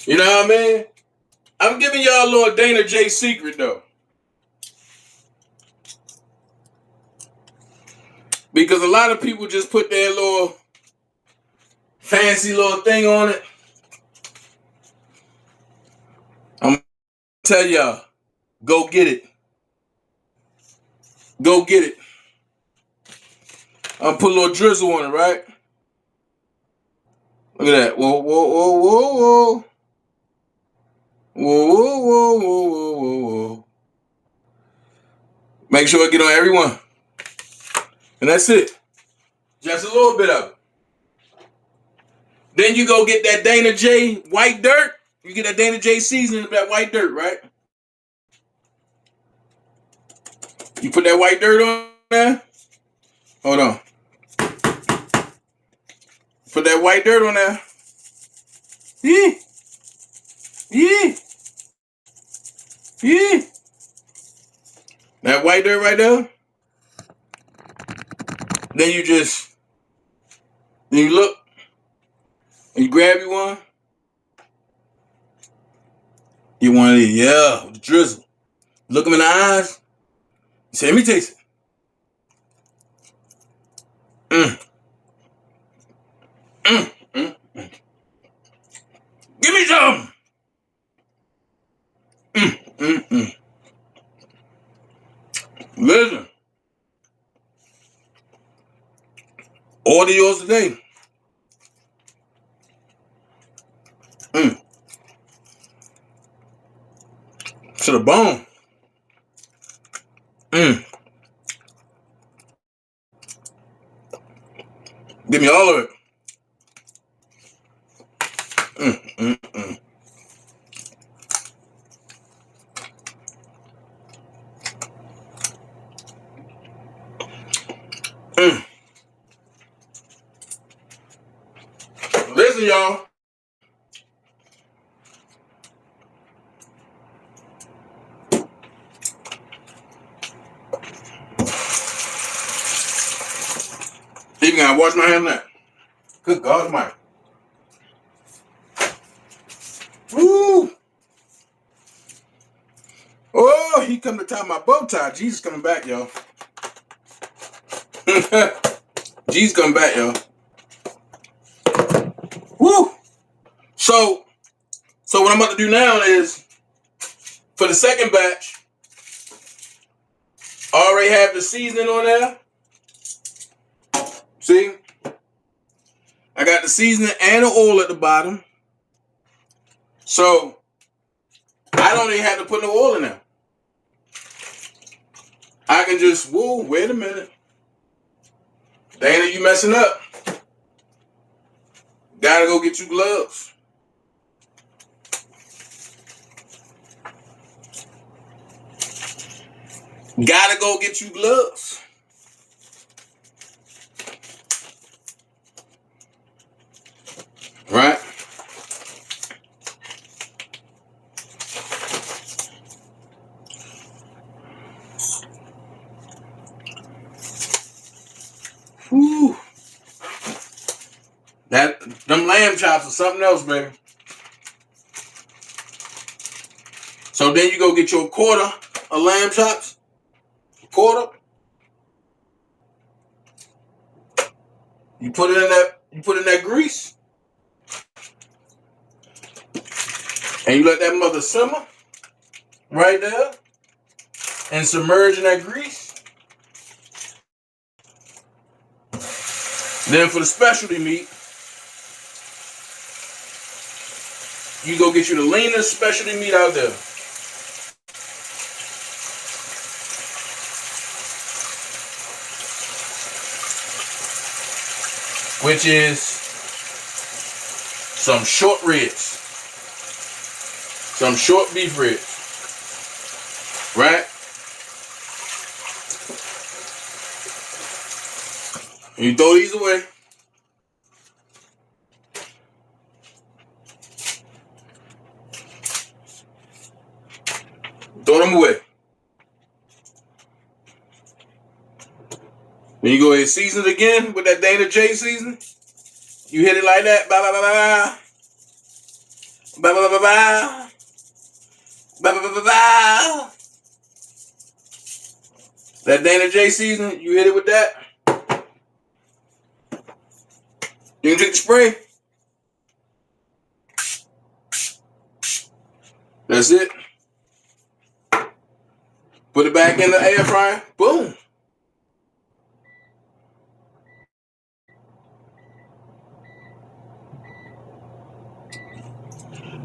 You know what I mean? I'm giving y'all a little Dana J secret though. Because a lot of people just put their little fancy little thing on it. I'm gonna tell y'all, go get it. Go get it. I'm gonna put a little drizzle on it, right? Look at that. Whoa, whoa, whoa, whoa, whoa. Whoa, whoa, whoa, whoa, whoa, whoa, whoa. Make sure I get on everyone. And that's it. Just a little bit of it. Then you go get that Dana J white dirt. You get that Dana J seasoning of that white dirt, right? You put that white dirt on there. Hold on. Put that white dirt on there. Yeah. Yeah. Yeah. That white dirt right there. Then you look, and you grab you one. You want it, yeah, with the drizzle. Look them in the eyes. You say, let me taste it. Mm, mm, mm. Give me some. Mm, mm, mm. Listen, order yours today. Mm. To the bone. Mm. Give me all of it. Mm, mm, mm. Mm. Listen, y'all. Even gotta wash my hands now. Good God Almighty. Woo! Oh, he come to tie my bow tie. Jesus coming back, y'all. Jesus coming back, y'all. Woo! So what I'm about to do now is, for the second batch, I already have the seasoning on there. See? I got the seasoning and the oil at the bottom. So I don't even have to put no oil in there. I can just, whoa, wait a minute. Dana, you messing up. Gotta go get you gloves. Gotta go get you gloves. Right? Whew. Them lamb chops are something else, baby. So then you go get your quarter of lamb chops. A quarter. You put it in that grease, and you let that mother simmer right there, and submerge in that grease. Then for the specialty meat, you go get you the leanest specialty meat out there. Which is some short ribs. Some short beef ribs. Right? And you throw these away. Throw them away. Then you go ahead and season it again with that Dana J seasoning. You hit it like that. Ba ba ba ba ba. Ba ba ba ba ba. Ba ba ba ba ba. That Dana J seasoning, you hit it with that. You can take the spray. That's it. Put it back in the air fryer. Boom.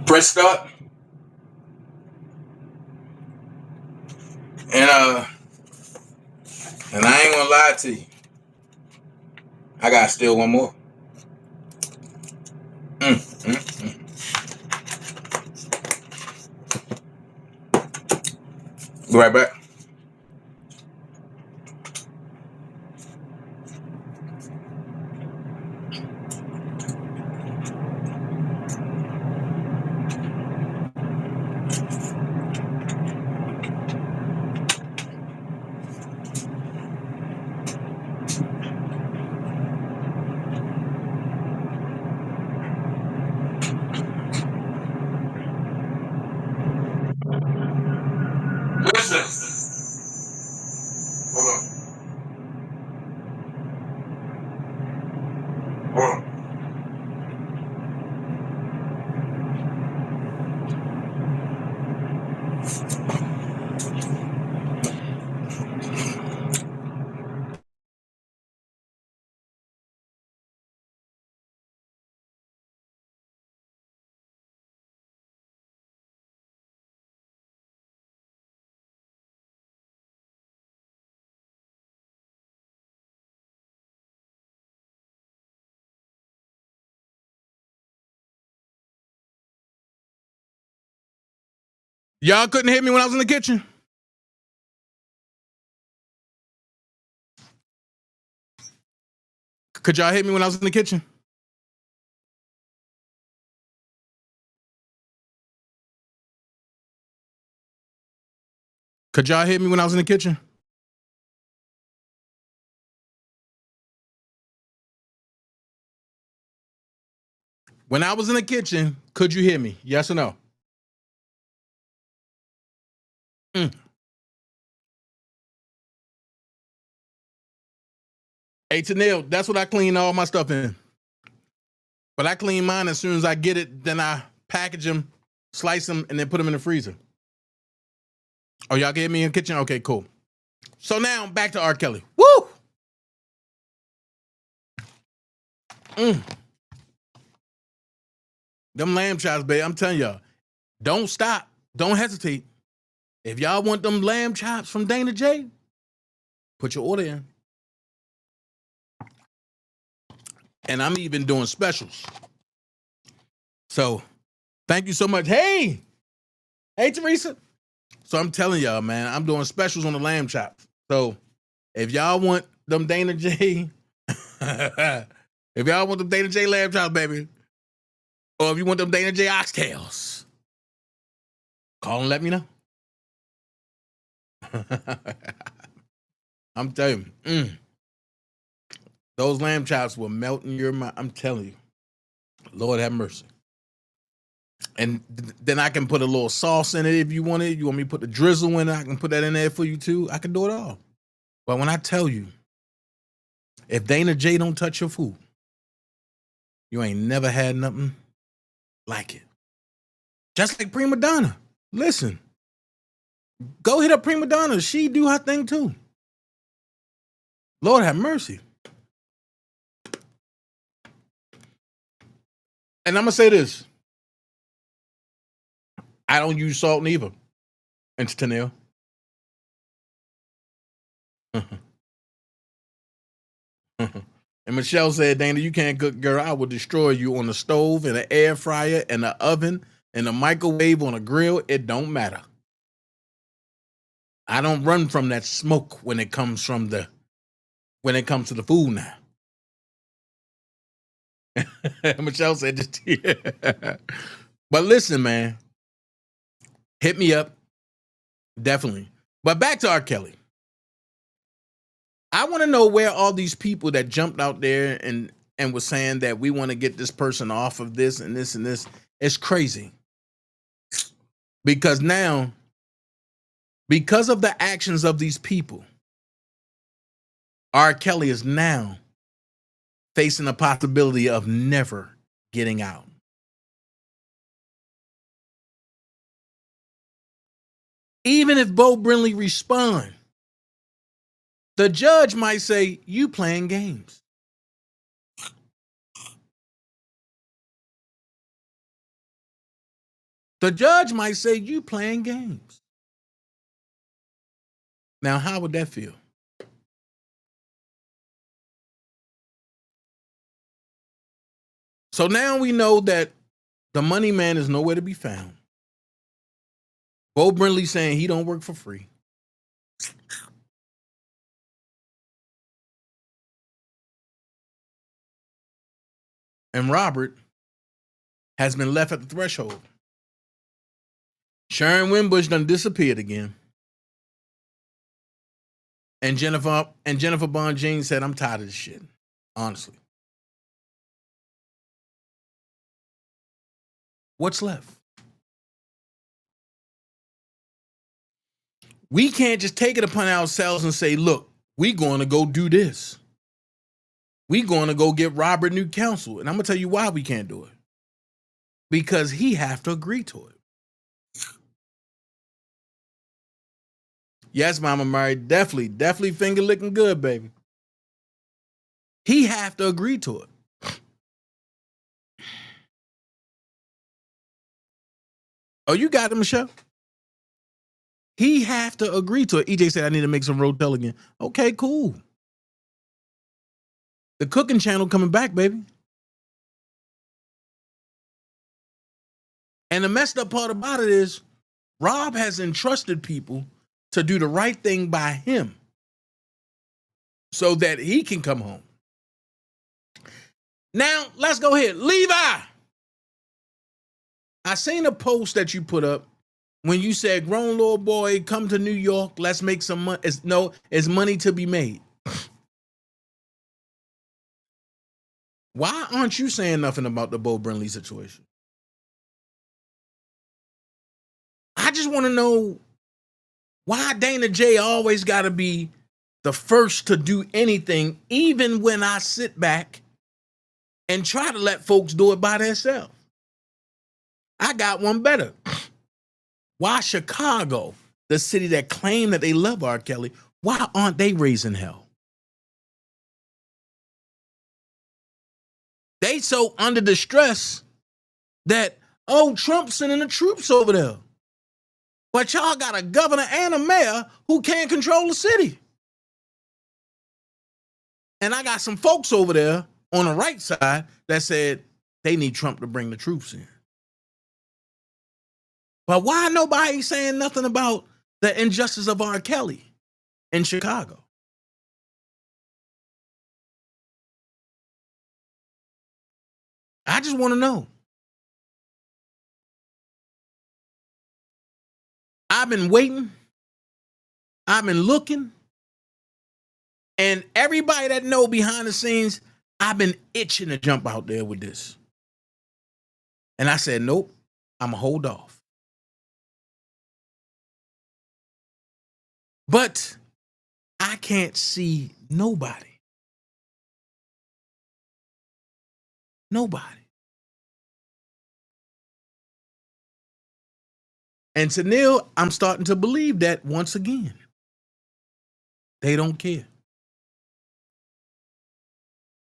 Press start. And I ain't gonna lie to you. I got still one more. Be right back. Listen. Hold on. Hold on. Y'all couldn't hear me when I was in the kitchen? Could y'all hear me when I was in the kitchen? Could y'all hear me when I was in the kitchen? When I was in the kitchen, could you hear me? Yes or no? Hey, Tanil, that's what I clean all my stuff in. But I clean mine as soon as I get it, then I package them, slice them, and then put them in the freezer. Oh, y'all can hear me in the kitchen? Okay, cool. So now back to R. Kelly. Woo! Them lamb chops, babe. I'm telling y'all, don't stop. Don't hesitate. If y'all want them lamb chops from Dana J, put your order in. And I'm even doing specials. So thank you so much. Hey, Teresa. So I'm telling y'all, man, I'm doing specials on the lamb chops. So if y'all want them Dana J, if y'all want them Dana J lamb chops, baby, or if you want them Dana J oxtails, call and let me know. I'm telling you, those lamb chops will melt in your mouth. I'm telling you, Lord have mercy. And then I can put a little sauce in it if you want it. You want me to put the drizzle in it? I can put that in there for you too. I can do it all. But when I tell you, if Dana J don't touch your food, You ain't never had nothing like it. Just like Prima Donna. Listen, go hit up Prima Donna. She do her thing too. Lord have mercy. And I'm gonna say this. I don't use salt neither. And Tanel. And Michelle said, Dana, you can't cook, girl. I will destroy you on the stove, in the air fryer, in the oven, in the microwave, on a grill. It don't matter. I don't run from that smoke when it comes to the food now. Michelle said just yeah. But listen, man. Hit me up. Definitely. But back to R. Kelly. I want to know where all these people that jumped out there and was saying that we want to get this person off of this and this and this. It's crazy. Because now, because of the actions of these people, R. Kelly is now facing the possibility of never getting out. Even if Bo Brinley respond, the judge might say, you playing games. The judge might say, you playing games. Now, how would that feel? So now we know that the money man is nowhere to be found. Bo Brinley saying he don't work for free. And Robert has been left at the threshold. Sharon Winbush done disappeared again. And Jennifer Bonjean said, I'm tired of this shit. Honestly. What's left? We can't just take it upon ourselves and say, look, we're going to go do this. We're going to go get Robert new counsel. And I'm going to tell you why we can't do it. Because he have to agree to it. Yes, Mama Mary, definitely finger licking good, baby. He have to agree to it. Oh, you got it, Michelle? He have to agree to it. EJ said, I need to make some Rotel again. Okay, cool. The cooking channel coming back, baby. And the messed up part about it is Rob has entrusted people to do the right thing by him so that he can come home. Now, let's go ahead. Levi, I seen a post that you put up when you said, grown little boy, come to New York, let's make some money. It's money to be made. Why aren't you saying nothing about the Bo Brinley situation? I just want to know why Dana J always got to be the first to do anything, even when I sit back and try to let folks do it by themselves. I got one better. Why Chicago, the city that claimed that they love R. Kelly, why aren't they raising hell? They so under the stress that, oh, Trump's sending the troops over there. But y'all got a governor and a mayor who can't control the city. And I got some folks over there on the right side that said they need Trump to bring the troops in. But why nobody saying nothing about the injustice of R. Kelly in Chicago? I just want to know. I've been waiting. I've been looking. And everybody that know behind the scenes, I've been itching to jump out there with this. And I said, nope, I'm going to hold off. But I can't see nobody Nobody. And to Neil, I'm starting to believe that once again. They don't care.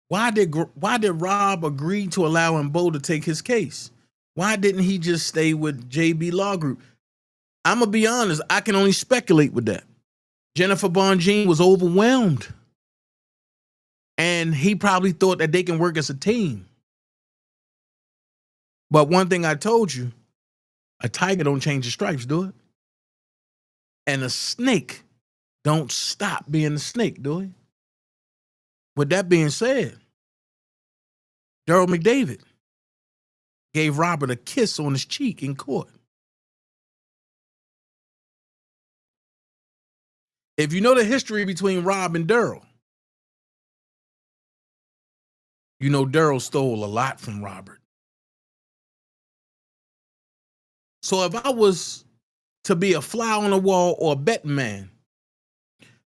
Why did Rob agree to allowing Bo to take his case? Why didn't he just stay with JB Law Group? I'm going to be honest, I can only speculate with that. Jennifer Bonjean was overwhelmed. And he probably thought that they can work as a team. But one thing I told you, a tiger don't change the stripes, do it? And a snake don't stop being a snake, do it? With that being said, Daryl McDavid gave Robert a kiss on his cheek in court. If you know the history between Rob and Daryl, you know Daryl stole a lot from Robert. So if I was to be a fly on the wall or a betting man,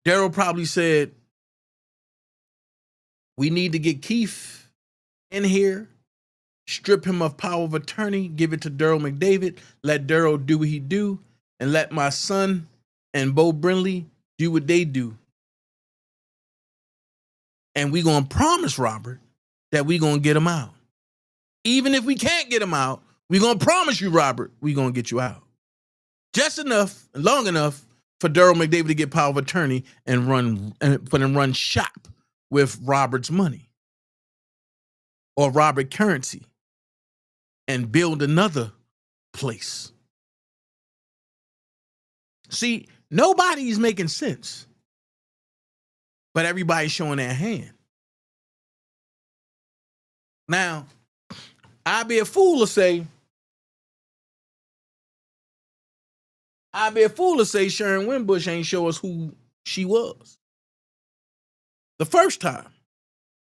Daryl probably said, we need to get Keith in here, strip him of power of attorney, give it to Daryl McDavid, let Daryl do what he do, and let my son and Bo Brinley do what they do. And we gonna promise Robert that we gonna get him out. Even if we can't get him out, we gonna promise you, Robert, we gonna get you out. Just enough, long enough for Daryl McDavid to get power of attorney and run shop with Robert's money or Robert currency and build another place. See, nobody's making sense, but everybody's showing their hand. Now, I'd be a fool to say Sharon Winbush ain't show us who she was. The first time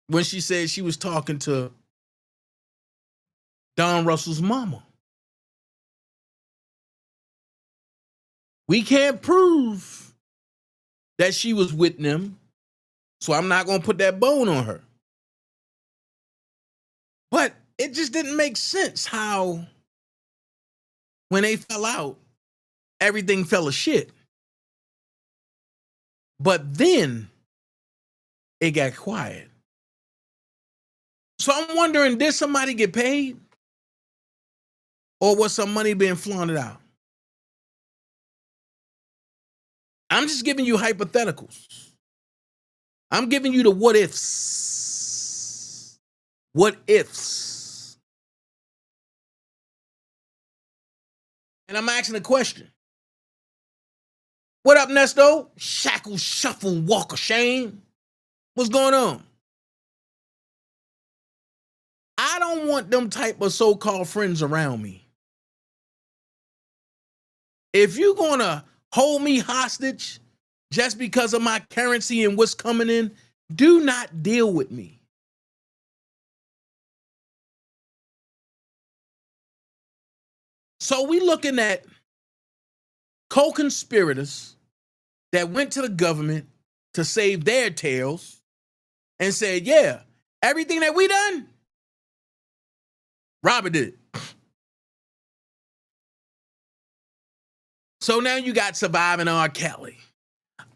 when she said she was talking to Don Russell's mama. We can't prove that she was with them, so I'm not going to put that bone on her. But it just didn't make sense how when they fell out, everything fell to shit. But then it got quiet. So I'm wondering, did somebody get paid? Or was some money being flaunted out? I'm just giving you hypotheticals. I'm giving you the what ifs. What ifs? And I'm asking a question. What up, Nesto? Shackle, shuffle, walk of shame. What's going on? I don't want them type of so-called friends around me. If you're going to hold me hostage just because of my currency and what's coming in, do not deal with me. So we looking at co-conspirators that went to the government to save their tails and said, yeah, everything that we done, Robert did it. So now you got Surviving R. Kelly.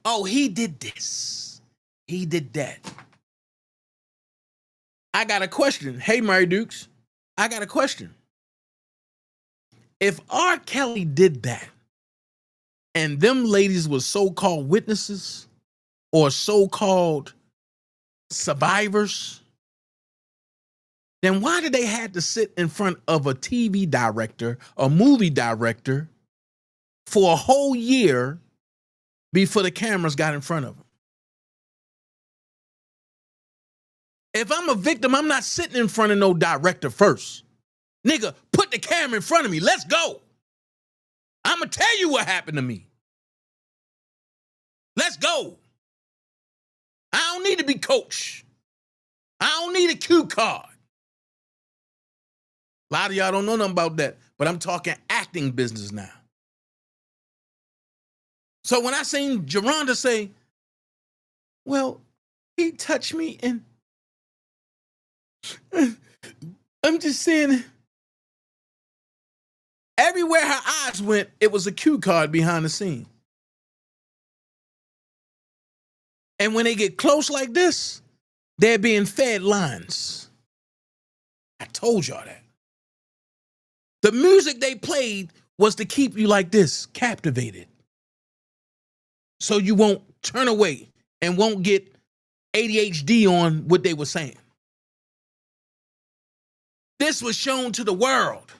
Oh, he did this. He did that. I got a question. Hey, Mary Dukes, I got a question. If R. Kelly did that and them ladies were so-called witnesses or so-called survivors, then why did they have to sit in front of a TV director, a movie director, for a whole year before the cameras got in front of them? If I'm a victim, I'm not sitting in front of no director first. Nigga, put the camera in front of me. Let's go. I'm going to tell you what happened to me. Let's go. I don't need to be coached. I don't need a cue card. A lot of y'all don't know nothing about that, but I'm talking acting business now. So when I seen Geronda say, well, he touched me and I'm just saying, everywhere her eyes went, it was a cue card behind the scene. And when they get close like this, they're being fed lines. I told y'all that. The music they played was to keep you like this, captivated. So you won't turn away and won't get ADHD on what they were saying. This was shown to the world.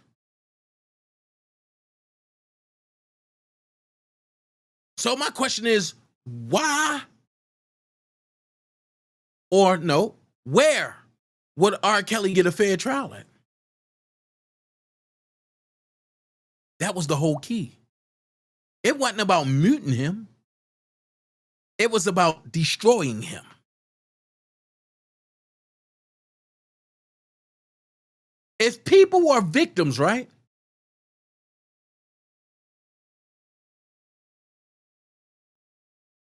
So my question is, why or no, where would R. Kelly get a fair trial at? That was the whole key. It wasn't about muting him. It was about destroying him. If people were victims, right?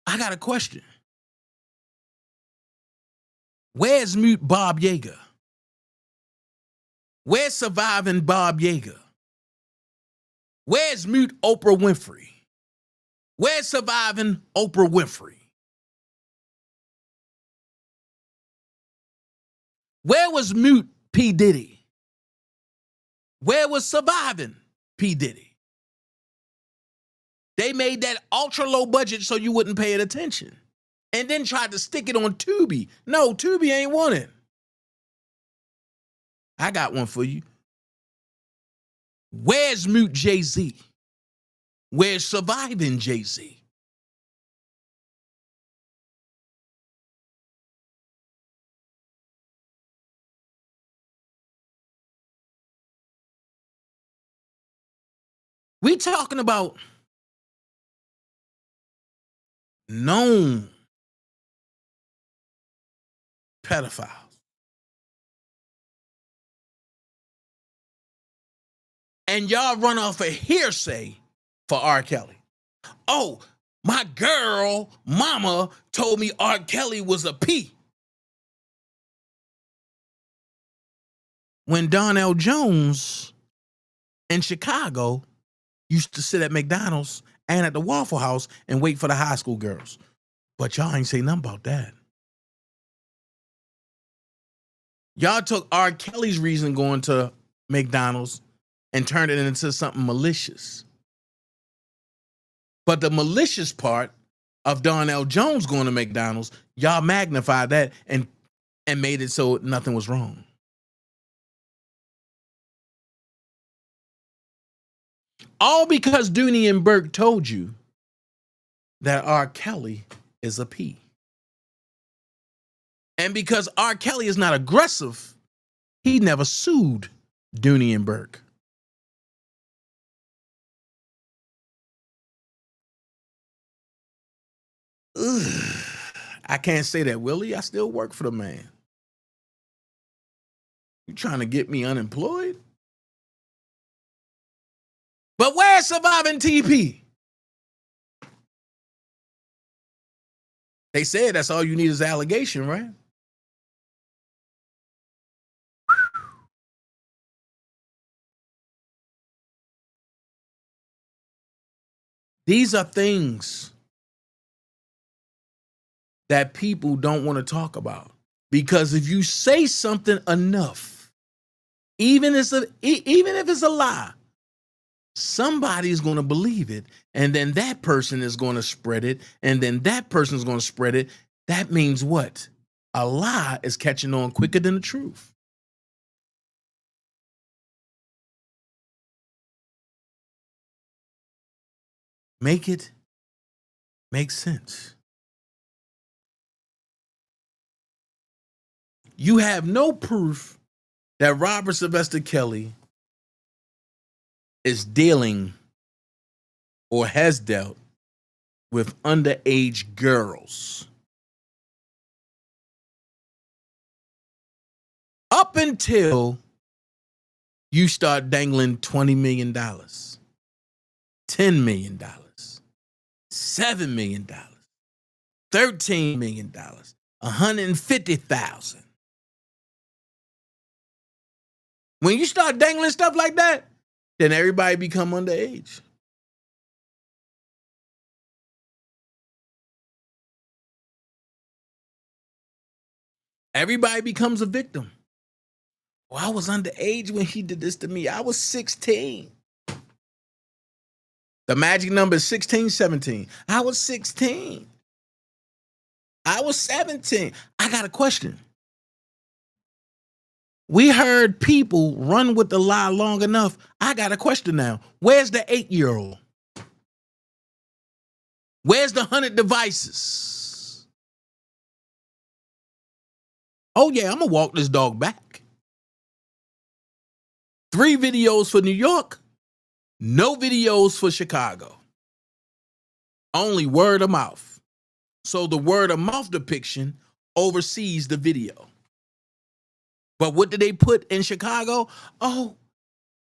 I got a question. Where's mute Bob Yeager? Where's surviving Bob Yeager? Where's mute Oprah Winfrey? Where's surviving Oprah Winfrey? Where was mute P. Diddy? Where was surviving P. Diddy? They made that ultra low budget so you wouldn't pay it attention. And then tried to stick it on Tubi. No, Tubi ain't want it. I got one for you. Where's mute Jay-Z? Where's surviving Jay-Z? We talking about known pedophiles. And y'all run off a hearsay for R. Kelly. Oh, my girl mama told me R. Kelly was a P. When Donnell Jones in Chicago used to sit at McDonald's and at the Waffle House and wait for the high school girls. But y'all ain't say nothing about that. Y'all took R. Kelly's reason going to McDonald's and turned it into something malicious. But the malicious part of Donnell Jones going to McDonald's, y'all magnified that and made it so nothing was wrong. All because Dooney and Burke told you that R. Kelly is a P. And because R. Kelly is not aggressive, he never sued Dooney and Burke. Ugh. I can't say that, Willie. I still work for the man. You trying to get me unemployed? But where's surviving TP? They said that's all you need is allegation, right? These are things that people don't want to talk about. Because if you say something enough, even if it's a lie, somebody's going to believe it. And then that person is going to spread it. And then that person's going to spread it. That means what? A lie is catching on quicker than the truth. Make it make sense. You have no proof that Robert Sylvester Kelly is dealing or has dealt with underage girls. Up until you start dangling $20 million, $10 million, $7 million, $13 million, $150,000. When you start dangling stuff like that, then everybody become underage. Everybody becomes a victim. Well, I was underage when he did this to me. I was 16. The magic number is 16, 17. I was 16. I was 17. I got a question. We heard people run with the lie long enough. I got a question now. Where's the 8-year-old? Where's the 100 devices? Oh, yeah, I'm going to walk this dog back. 3 videos for New York, no videos for Chicago. Only word of mouth. So the word of mouth depiction oversees the video. But what did they put in Chicago? Oh,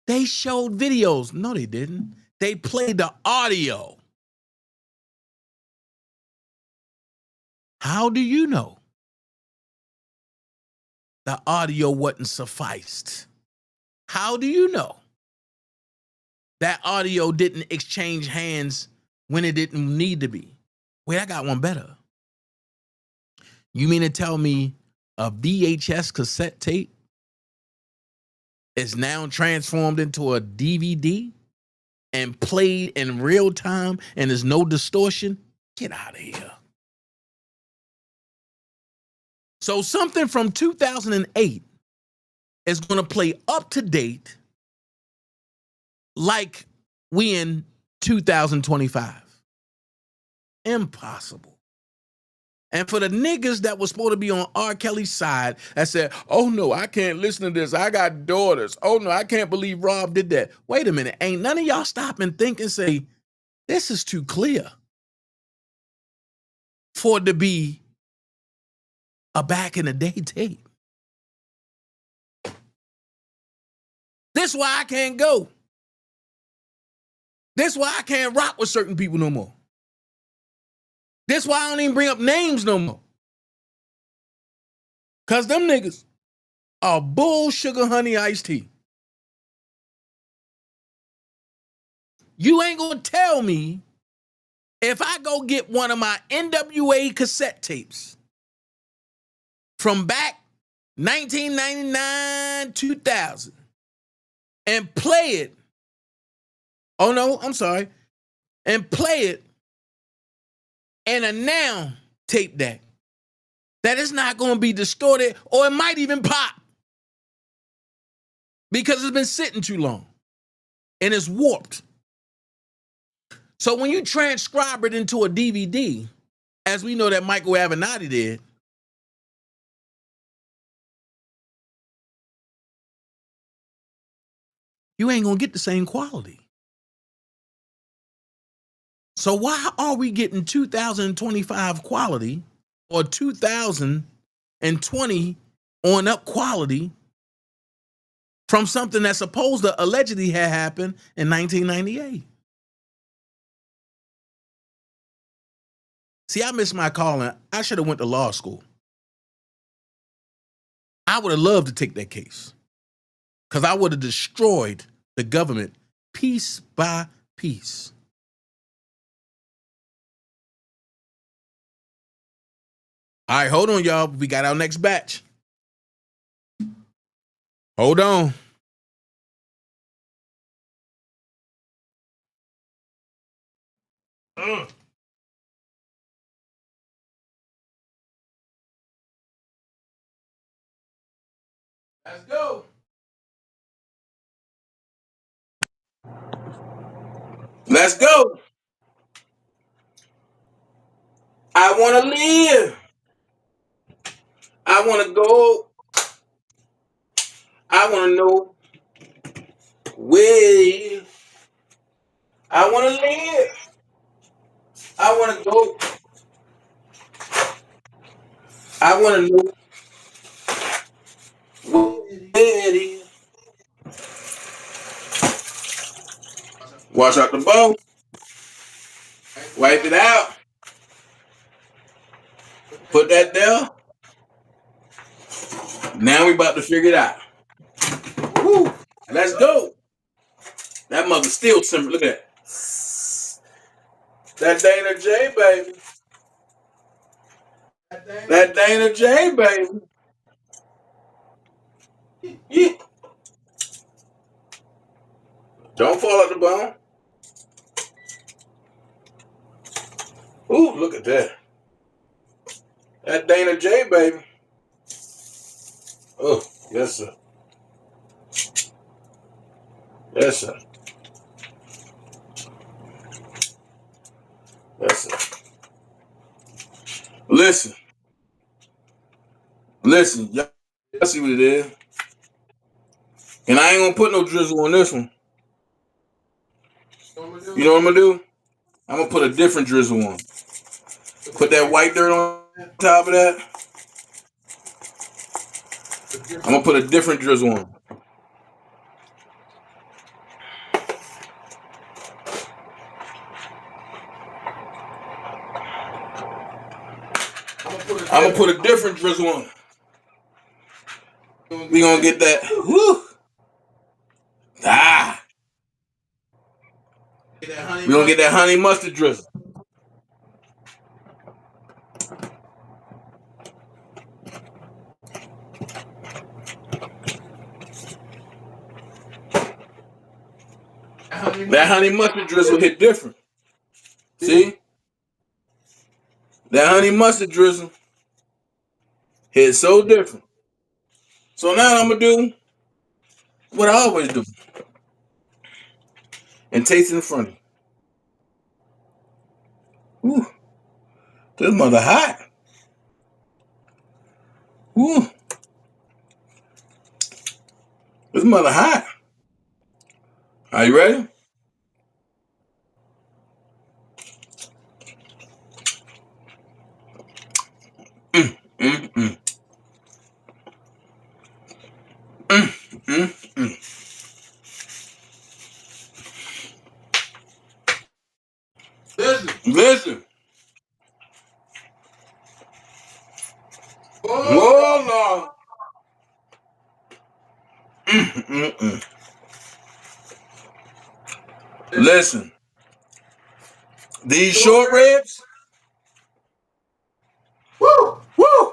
they showed videos. No, they didn't. They played the audio. How do you know the audio wasn't sufficed? How do you know that audio didn't exchange hands when it didn't need to be? Wait, I got one better. You mean to tell me a VHS cassette tape is now transformed into a DVD and played in real time and there's no distortion? Get out of here. So something from 2008 is going to play up to date like we in 2025. Impossible. And for the niggas that was supposed to be on R. Kelly's side that said, oh no, I can't listen to this. I got daughters. Oh no, I can't believe Rob did that. Wait a minute. Ain't none of y'all stop and think and say, this is too clear for it to be a back in the day tape. This why I can't go. This why I can't rock with certain people no more. This why I don't even bring up names no more. Cause them niggas are bull sugar honey iced tea. You ain't gonna tell me if I go get one of my NWA cassette tapes from back 1999, 2000 and play it. Oh no, I'm sorry. And play it and a now tape deck that is not going to be distorted or it might even pop because it's been sitting too long and it's warped. So when you transcribe it into a DVD, as we know that Michael Avenatti did, you ain't going to get the same quality. So why are we getting 2025 quality or 2020 on up quality from something that's supposed to allegedly have happened in 1998? See, I missed my calling. I should have went to law school. I would have loved to take that case because I would have destroyed the government piece by piece. All right, hold on, y'all. We got our next batch. Hold on. Let's go. Let's go. I want to live. I want to go. I want to know where. I want to live. I want to go. I want to know where it is. Wash out the bowl. Wipe it out. Put that there. Now we about to figure it out. Woo. Let's go. That mother still simmer. Look at that. That Dana J, baby. That Dana J, baby. Yeah. Don't fall at the bone. Ooh, look at that. That Dana J, baby. Oh, yes, sir. Yes, sir. Yes, sir. Listen. Listen. Y'all see what it is. And I ain't gonna put no drizzle on this one. You know what I'm gonna do? I'm gonna put a different drizzle on. Put that white dirt on top of that. I'm gonna put a different drizzle on. I'm gonna put a different drizzle on. We gonna get that. Woo. Ah. We gonna get that honey mustard drizzle. That honey mustard drizzle hit different. See? That honey mustard drizzle hit so different. So now I'm gonna do what I always do and taste it in front of you. Ooh, this mother hot. Ooh, this mother hot. Are you ready? Mm, mm, mm. Mm, mm, mm. Listen. Oh, Lord. Mm, mm, mm. Listen. These short ribs. Woo, woo.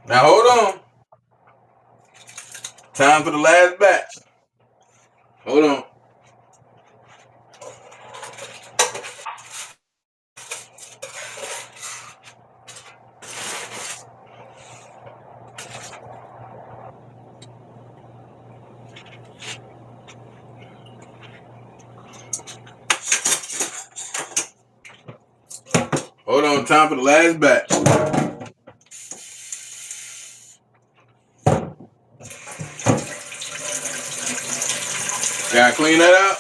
Now hold on. Time for the last batch. Hold on. Hold on. Time for the last batch. Gotta clean that out.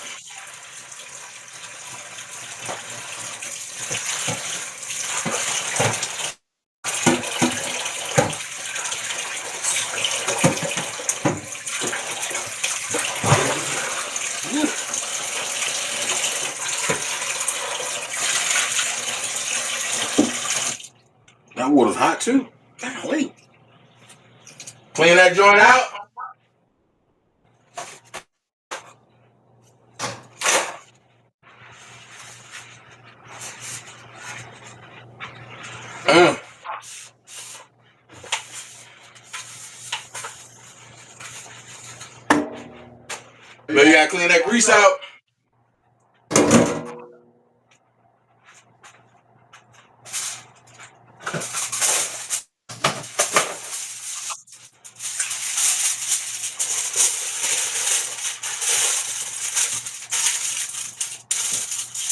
That water's hot too. Golly. Clean that joint out. Mm. But you gotta clean that grease out.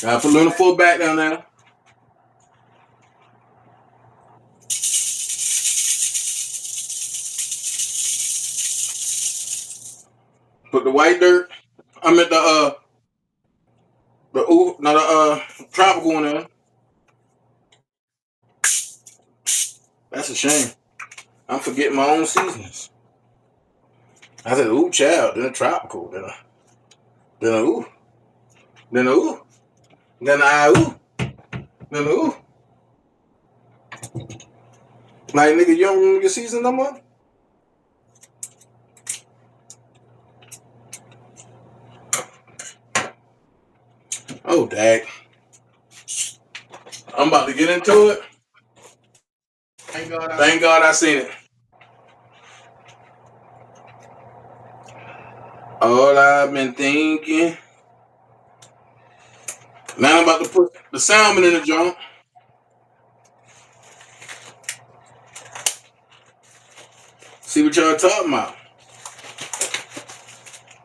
Gotta put a little full back down there. Put the white dirt. I meant the tropical one there. That's a shame. I'm forgetting my own seasonings. I said, ooh, child, then a tropical, then a ooh, then a ooh, then a ooh, then a ooh. Like, nigga, you don't remember your season no more? Oh, dang. I'm about to get into it. Thank God I seen it. All I've been thinking. Now I'm about to put the salmon in the joint. See what y'all talking about.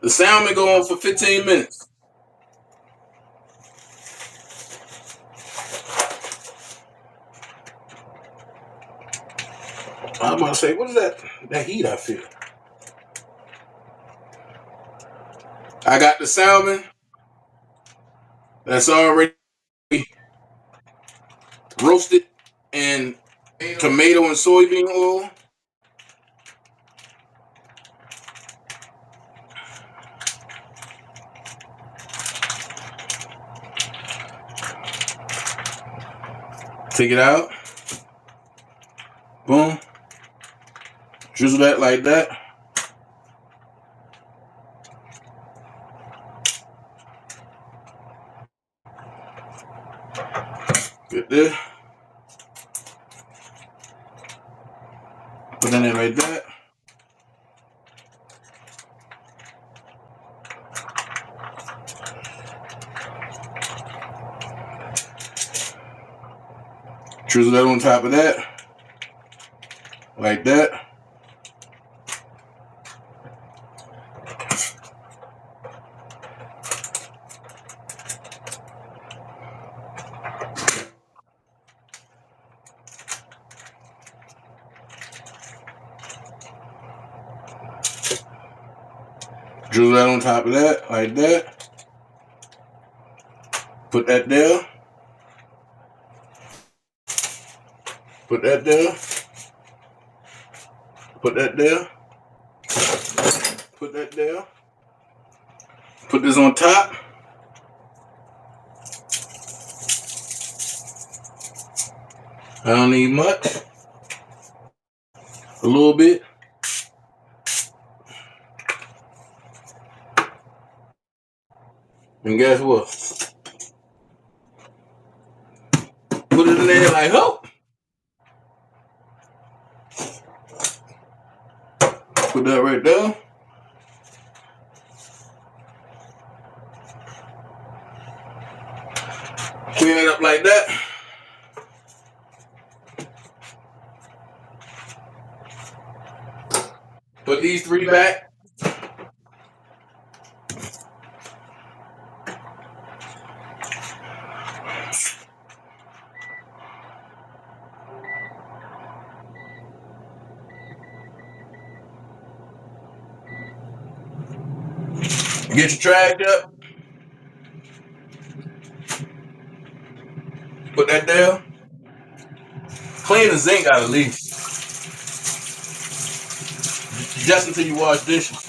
The salmon go on for 15 minutes. I'm about to say, what is that heat I feel? I got the salmon that's already roasted in tomato and soybean oil. Take it out. Boom. Drizzle that like that. Get this. Put that in like that. Drizzle that on top of that. Like that. Drizzle that on top of that. Like that. Put that there. Put that there. Put that there. Put that there. Put this on top. I don't need much. A little bit. And guess what? Put it in there like, oh. Put that right there. Clean it up like that. Put these three back. Get your trash up. Put that there. Clean the zinc out at least. Just until you wash dishes.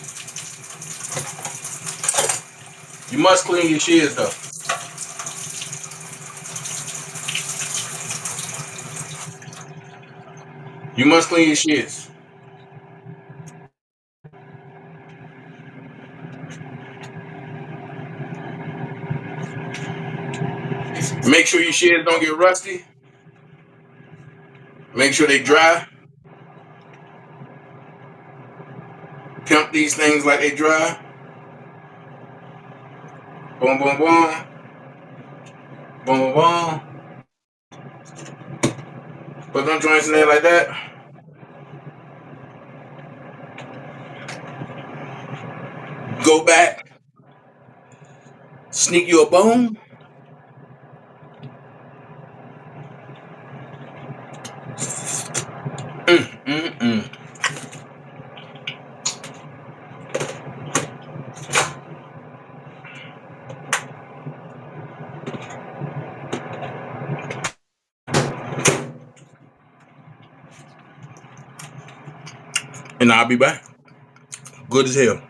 You must clean your shears though. You must clean your shears. Make sure your shears don't get rusty. Make sure they dry. Pimp these things like they dry. Boom, boom, boom. Boom, boom, boom. Put them joints in there like that. Go back. Sneak you a bone. Mm. And I'll be back. Good as hell.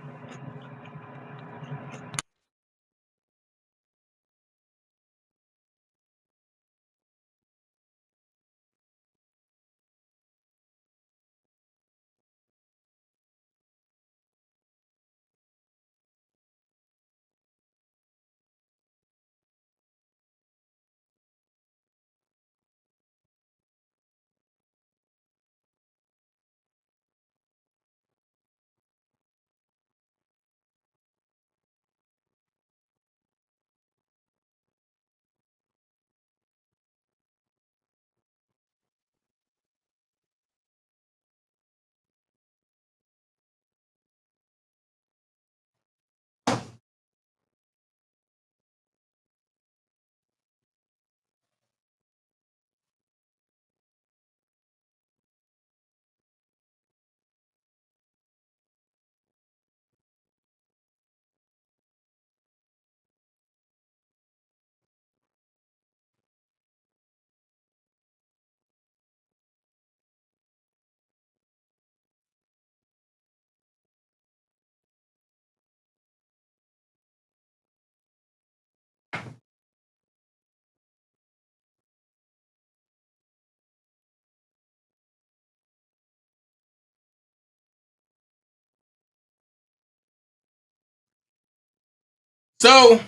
So,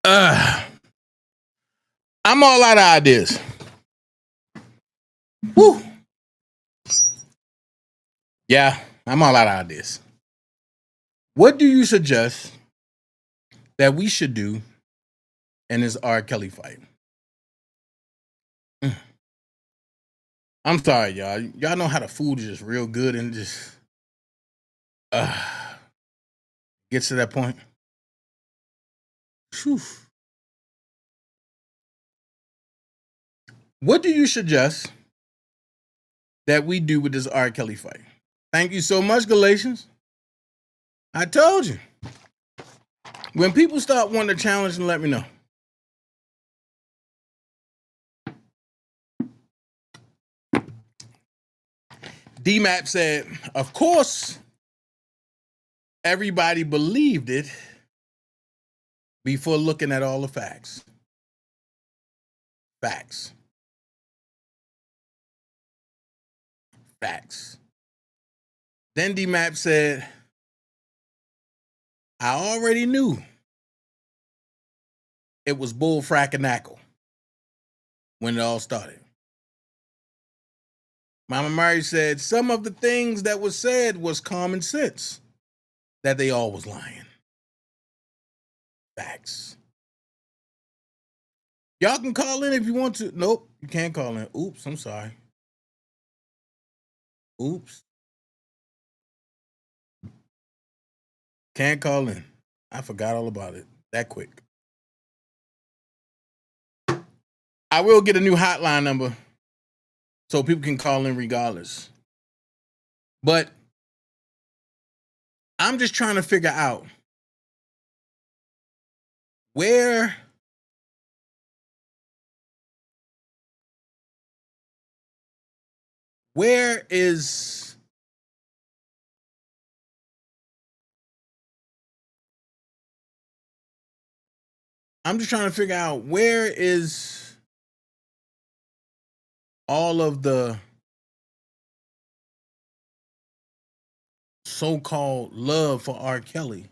I'm all out of ideas. Woo. Yeah, I'm all out of ideas. What do you suggest that we should do in this R. Kelly fight? I'm sorry, y'all. Y'all know how the food is just real good and just gets to that point. Whew. What do you suggest that we do with this R. Kelly fight? Thank you so much, Galatians. I told you. When people start wanting to challenge, and let me know. DMAP said, of course, everybody believed it before looking at all the facts. Facts. Facts. Then DMAP said, I already knew it was bull frackinackle when it all started. Mama Mary said some of the things that was said was common sense, that they all was lying. Facts. Y'all can call in if you want to. Nope, you can't call in. Oops, I'm sorry. Oops. Can't call in. I forgot all about it that quick. I will get a new hotline number so people can call in regardless. But I'm just trying to figure out where is I'm just trying to figure out where is all of the so-called love for R. Kelly.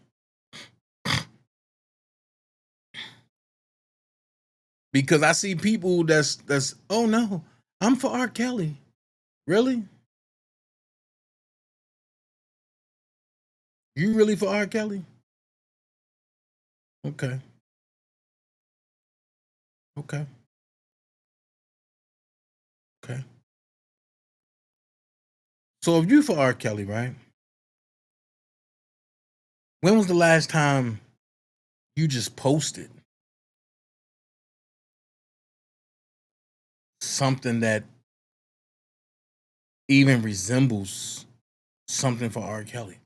Because I see people that's oh no, I'm for R. Kelly. Really? You really for R. Kelly? Okay. Okay. Okay. So if you for R. Kelly, right? When was the last time you just posted something that even resembles something for R. Kelly?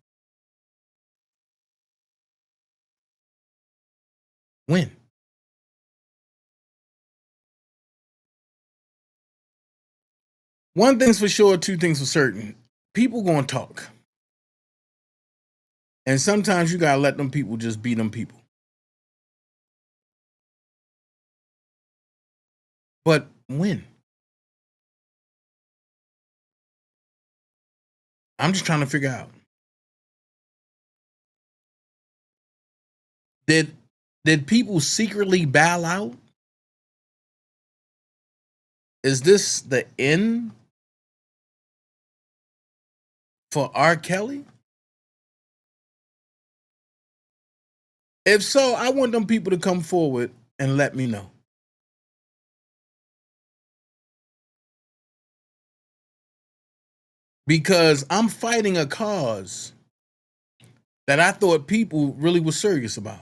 When? One thing's for sure, two things for certain. People gonna talk. And sometimes you gotta let them people just be them people. But when? I'm just trying to figure out. Did people secretly bow out? Is this the end for R. Kelly? If so, I want them people to come forward and let me know. Because I'm fighting a cause that I thought people really were serious about.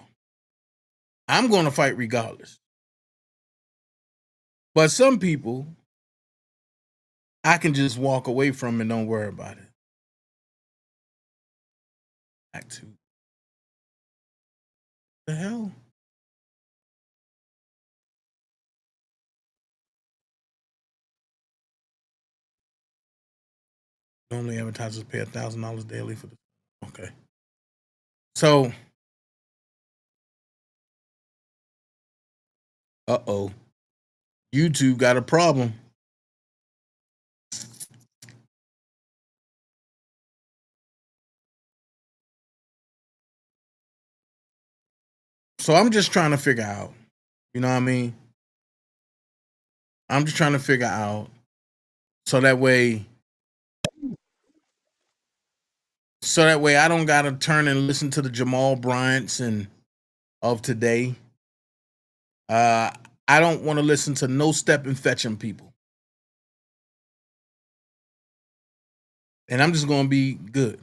I'm going to fight regardless. But some people, I can just walk away from and don't worry about it. Back to the hell? Normally advertisers pay $1,000 daily for this. Okay. So, uh-oh. YouTube got a problem. So I'm just trying to figure out, you know what I mean? I'm just trying to figure out so that way I don't gotta turn and listen to the Jamal Bryants and of today. Uh I don't want to listen to no step and fetching people. And I'm just gonna be good.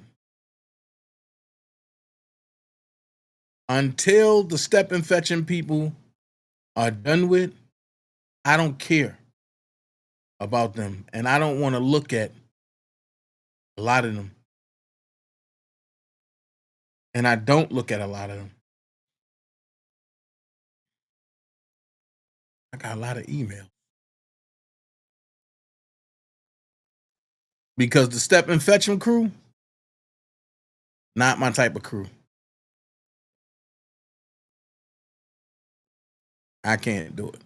Until the step and fetching people are done with, I don't care about them. And I don't want to look at a lot of them. And I don't look at a lot of them. I got a lot of emails. Because the step and fetch 'em crew, not my type of crew. I can't do it.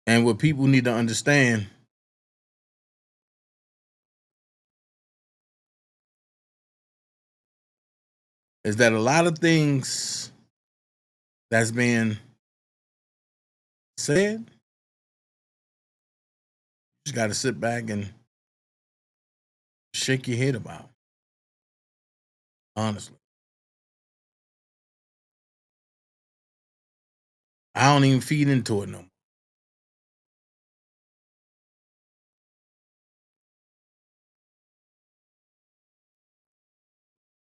And what people need to understand is that a lot of things that's being said, you just got to sit back and shake your head about. Honestly, I don't even feed into it no more.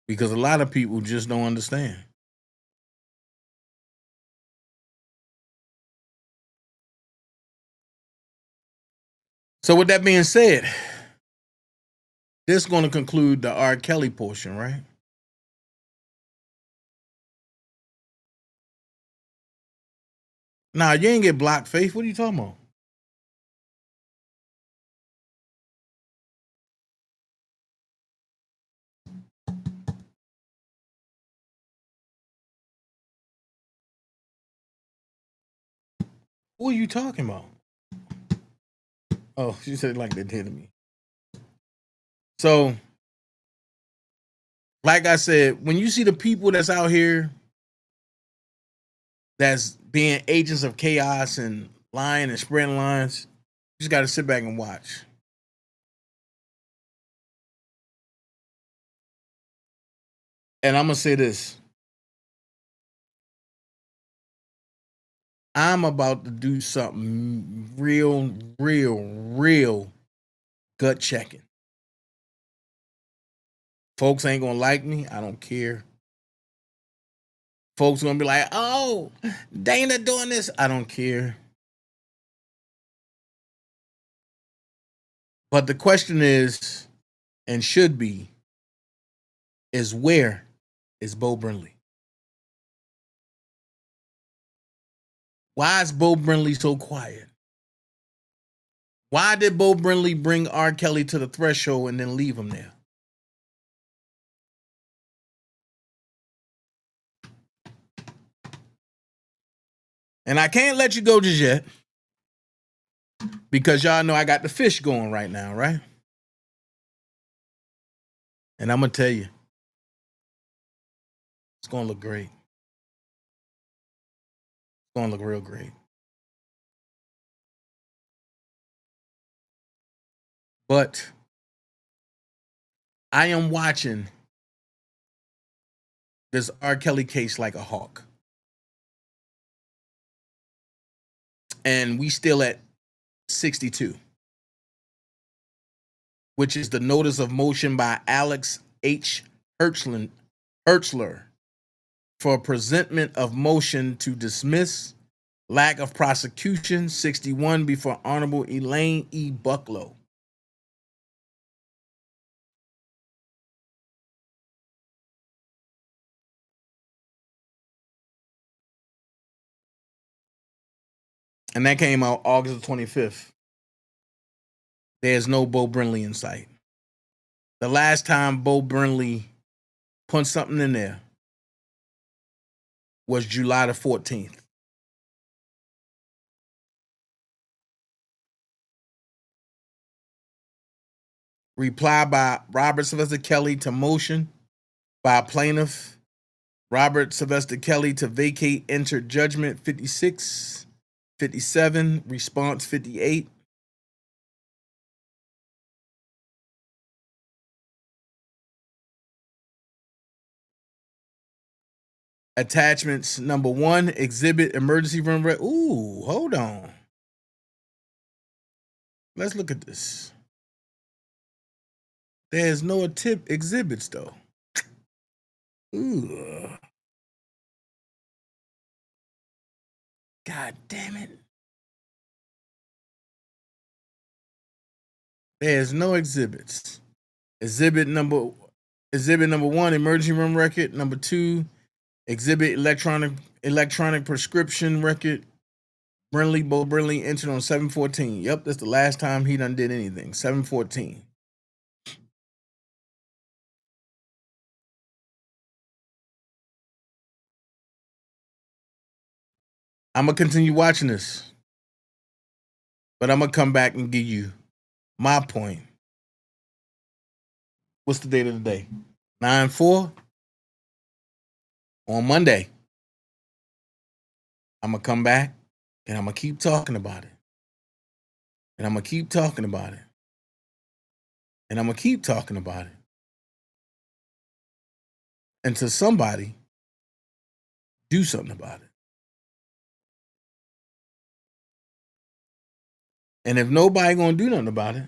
Because a lot of people just don't understand. So, with that being said, this is going to conclude the R. Kelly portion, right? Nah, you ain't get blocked, Faith. What are you talking about? What are you talking about? Oh, she said like they did to me. So, like I said, when you see the people that's out here that's being agents of chaos and lying and spreading lies, you just got to sit back and watch. And I'm going to say this. I'm about to do something real gut checking. Folks ain't going to like me. I don't care. Folks going to be like, oh, Dana doing this. I don't care. But the question is, and should be, is where is Bo Burnley? Why is Bo Burnley so quiet? Why did Bo Burnley bring R. Kelly to the threshold and then leave him there? And I can't let you go just yet because y'all know I got the fish going right now, right? And I'm going to tell you, it's going to look great. It's going to look real great. But I am watching this R. Kelly case like a hawk. And we still at 62, which is the notice of motion by Alex H. Hertzler for presentment of motion to dismiss, lack of prosecution, 61 before Honorable Elaine E. Bucklow. And that came out August 25th. There's no Bo Burnley in sight. The last time Bo Burnley put something in there was July the 14th. Reply by Robert Sylvester Kelly to motion by plaintiff Robert Sylvester Kelly to vacate entered judgment 56, 57, response 58. Attachments number 1, exhibit emergency room. Ooh, hold on. Let's look at this. There's no exhibits though. Ooh. God damn it. There's no exhibits. Exhibit number 1, emergency room record. Number 2, exhibit electronic prescription record. Bo Brinley entered on 7/14. Yep, that's the last time he done did anything. 7/14. I'm gonna continue watching this, but I'm gonna come back and give you my point. What's the date of the day? 9/4 on Monday. I'm gonna come back and I'm gonna keep talking about it. And I'm gonna keep talking about it. And I'm gonna keep talking about it until somebody do something about it. And if nobody gonna do nothing about it,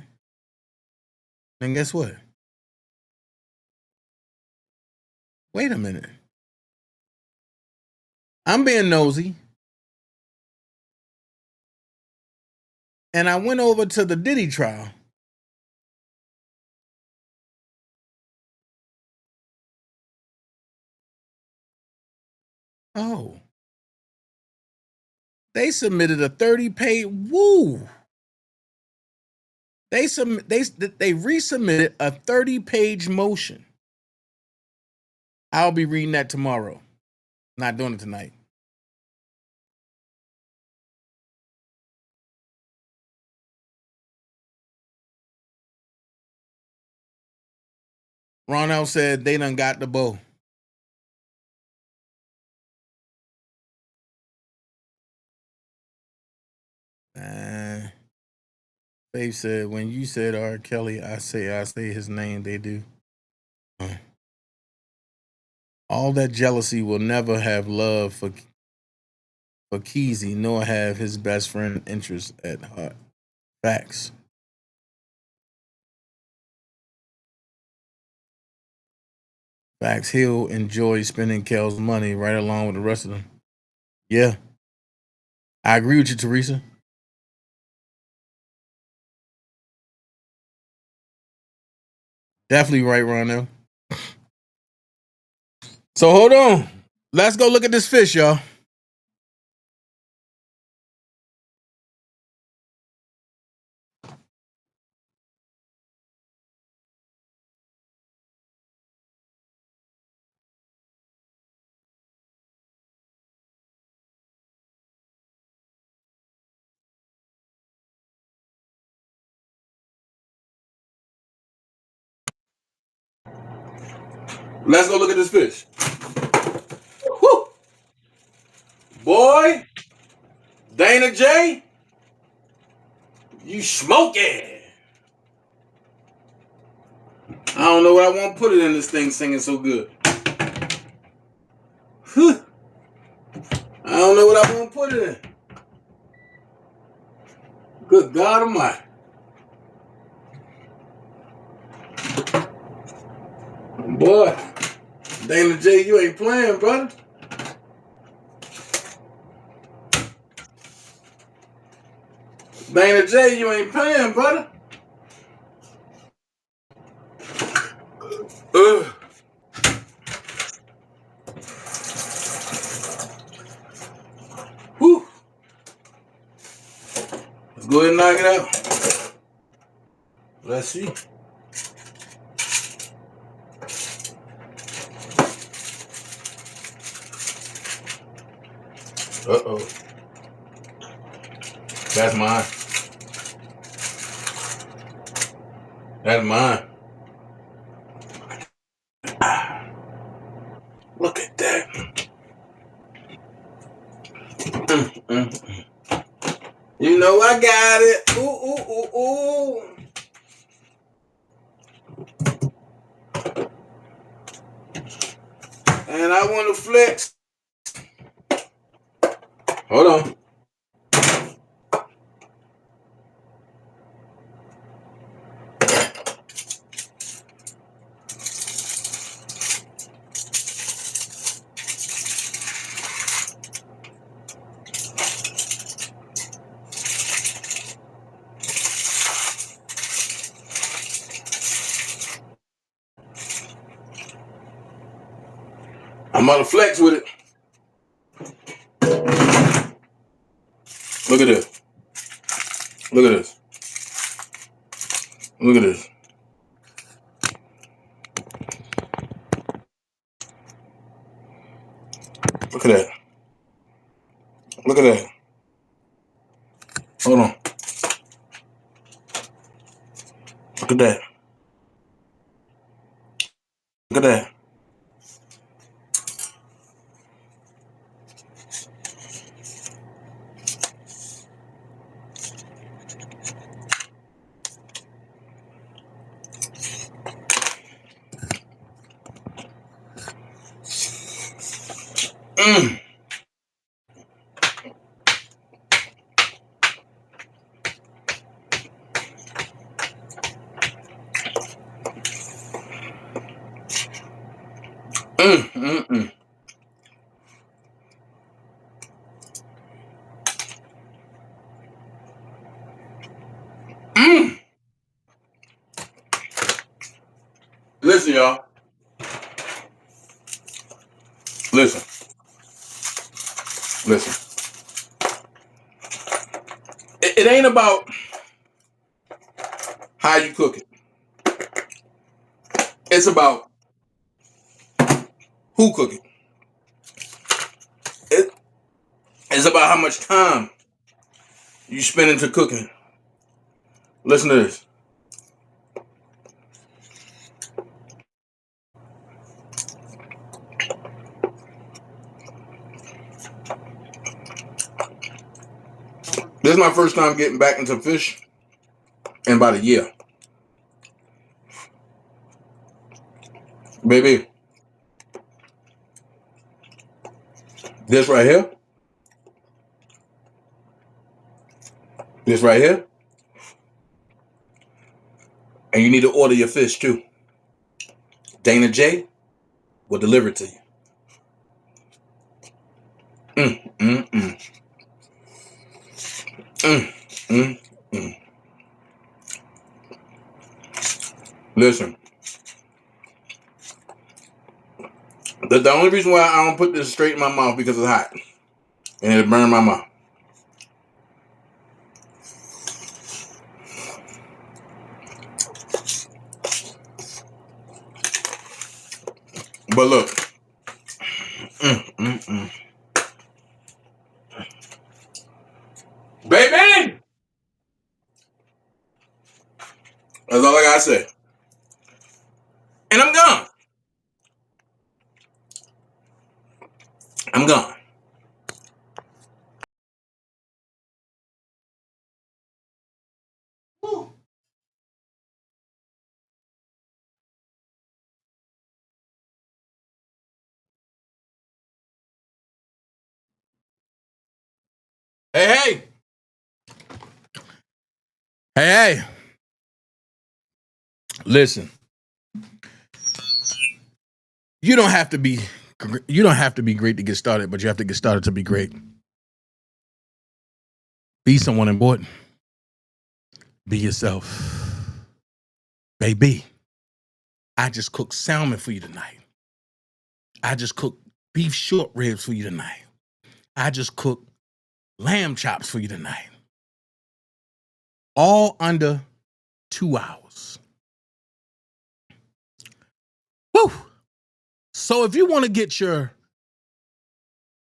then guess what? Wait a minute. I'm being nosy. And I went over to the Diddy trial. Oh. They submitted a 30-page woo. They resubmitted a 30-page motion. I'll be reading that tomorrow. Not doing it tonight. Ronell said they done got the bow. Faith said, when you said R. Kelly, I say his name, they do. All that jealousy will never have love for Keezy, nor have his best friend interest at heart. Facts. Facts. He'll enjoy spending Kel's money right along with the rest of them. Yeah. I agree with you, Teresa. Definitely right, Ronell. So hold on. Let's go look at this fish, y'all. Let's go look at this fish. Whew. Boy, Dana J, you smoking. I don't know what I want to put it in this thing singing so good. Whew. I don't know what I want to put it in. Good God Almighty. Boy, Dana J, you ain't playing, brother. Dana J, you ain't playing, brother. Whew. Let's go ahead and knock it out. Let's see. Uh-oh. That's mine. That's mine. Look at that. You know I got it. Ooh, ooh, ooh, ooh. And I want to flex. Hold on. I'm about to flex with it. Look at this. Look at this. Look at this. Look at that. Look at that. Hold on. Look at that. Look at that. Mm. Mm, mm, mm. Mm. Listen, y'all. Listen. Listen. It ain't about how you cook it. It's about who cook it. It's about how much time you spend into cooking. Listen to this. This is my first time getting back into fish in about a year. Baby, this right here, this right here, and you need to order your fish too. Dana J will deliver it to you. Mm, mm, mm. Mm, mm, mm. Listen, the only reason why I don't put this straight in my mouth because it's hot and it'll burn my mouth. But look, baby, that's all I gotta say. And I'm gone. I'm gone. Hey, hey, hey, hey. Listen, you don't have to be great to get started, but you have to get started to be great. Be someone important. Be yourself. Baby, I just cooked salmon for you tonight. I just cooked beef short ribs for you tonight. I just cooked lamb chops for you tonight. All under 2 hours. Woo! So if you want to get your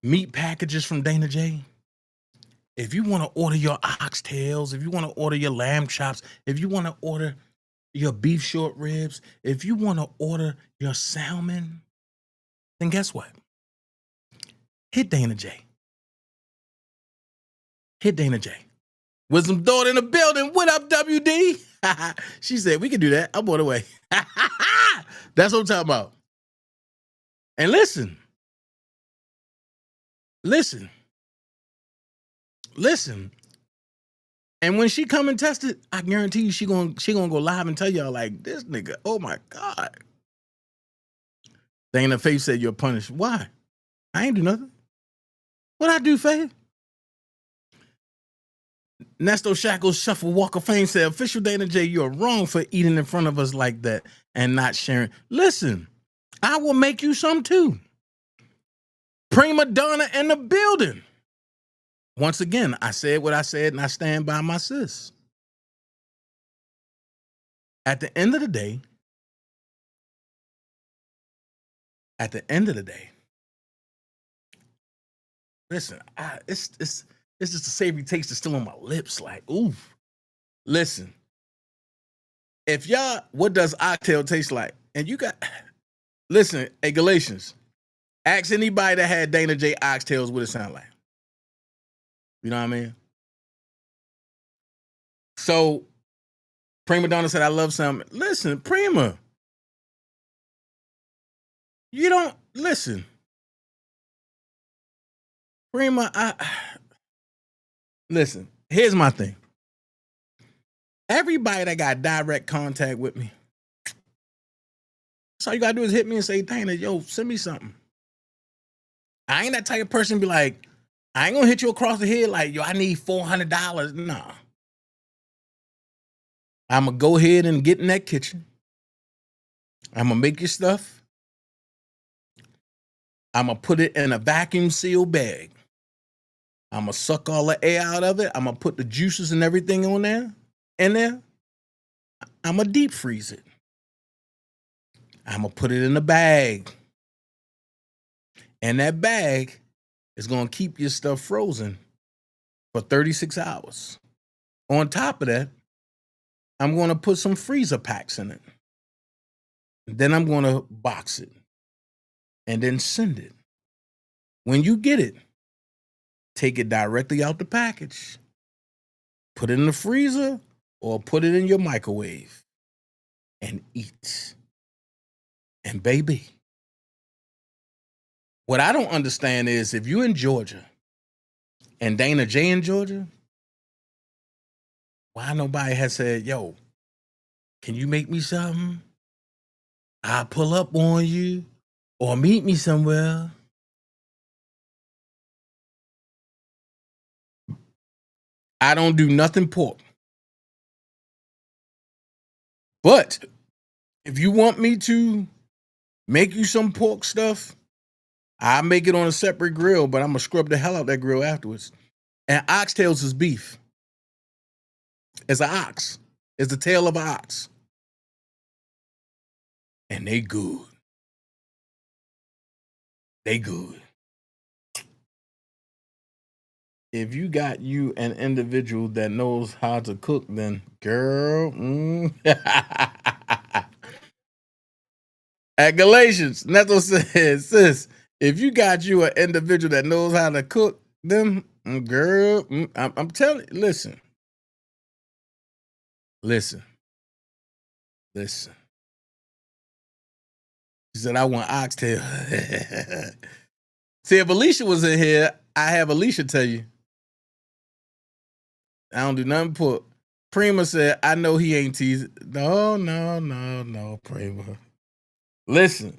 meat packages from Dana J, if you want to order your oxtails, if you want to order your lamb chops, if you want to order your beef short ribs, if you want to order your salmon, then guess what? Hit Dana J. Hit Dana J. Wisdom Daughter in the building. What up, WD? She said, we can do that. I'm on the way. That's what I'm talking about. And listen. And when she come and test it, I guarantee you she gonna go live and tell y'all like, this nigga, oh my God. Dana Faith said you're punished. Why? I ain't do nothing. What I do, Faith? Nesto Shackles Shuffle Walk of Fame said, official Dana J, you're wrong for eating in front of us like that and not sharing. Listen, I will make you some too. Prima Donna in the building. Once again, I said what I said and I stand by my sis. At the end of the day, listen, it's just a savory taste that's still on my lips. Like, ooh. Listen, if y'all, what does oxtail taste like? And you got, listen, hey, Galatians, ask anybody that had Dana J oxtails what it sound like. You know what I mean? So, Prima Donna said, I love salmon. Listen, Prima, you don't, listen. Prima, listen, here's my thing. Everybody that got direct contact with me, so all you gotta do is hit me and say, Dana, yo, send me something. I ain't that type of person be like, I ain't gonna hit you across the head like, yo, I need $400. Nah. I'm gonna go ahead and get in that kitchen. I'm gonna make your stuff. I'm gonna put it in a vacuum sealed bag. I'm gonna suck all the air out of it. I'm gonna put the juices and everything on there. In there. I'm gonna deep freeze it. I'm gonna put it in a bag. And that bag is gonna keep your stuff frozen for 36 hours. On top of that, I'm gonna put some freezer packs in it. Then I'm gonna box it and then send it. When you get it, take it directly out the package, put it in the freezer, or put it in your microwave and eat. And baby, what I don't understand is if you in Georgia and Dana J in Georgia, why nobody has said, yo, can you make me something? I'll pull up on you or meet me somewhere. I don't do nothing pork. But if you want me to make you some pork stuff, I make it on a separate grill, but I'm gonna scrub the hell out that grill afterwards. And oxtails is beef. It's an ox. It's the tail of an ox. And they good. They good. If you got you an individual that knows how to cook, then girl, At Galatians, Neto says, sis, if you got you an individual that knows how to cook, then girl, I'm telling you, listen. She said, I want oxtail. See, if Alicia was in here, I have Alicia tell you. I don't do nothing pork. Prima said, I know he ain't teasing. No, Prima. Listen,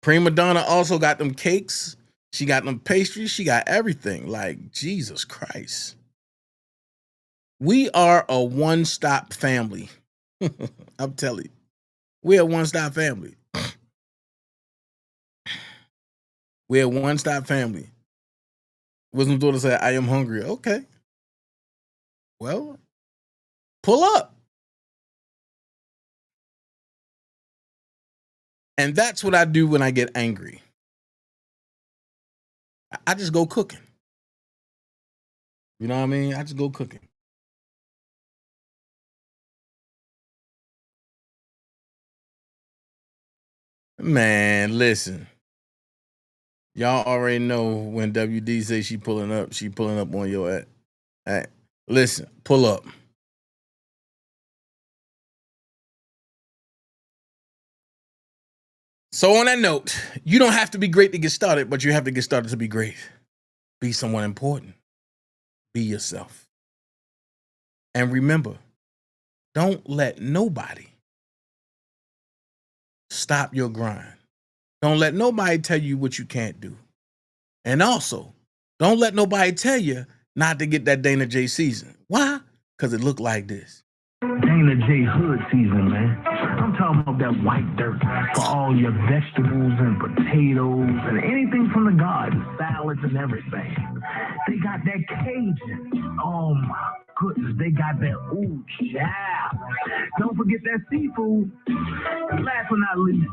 Prima Donna also got them cakes. She got them pastries. She got everything. Like, Jesus Christ. We are a one-stop family. I'm telling you. We're a one-stop family. We're a one-stop family. Wisdom Daughter said, I am hungry. Okay. Well, pull up. And that's what I do when I get angry. I just go cooking. You know what I mean? I just go cooking. Man, listen. Y'all already know when WD say she pulling up on your ass. Hey, listen, pull up. So on that note, you don't have to be great to get started, but you have to get started to be great. Be someone important. Be yourself. And remember, don't let nobody stop your grind. Don't let nobody tell you what you can't do. And also, don't let nobody tell you not to get that Dana J season. Why? Because it looked like this. Dana J hood season, man. I'm talking about that white dirt for all your vegetables and potatoes and anything from the garden, salads and everything. They got that Cajun. Oh my goodness, they got that ooh yeah. Don't forget that seafood. And last but not least,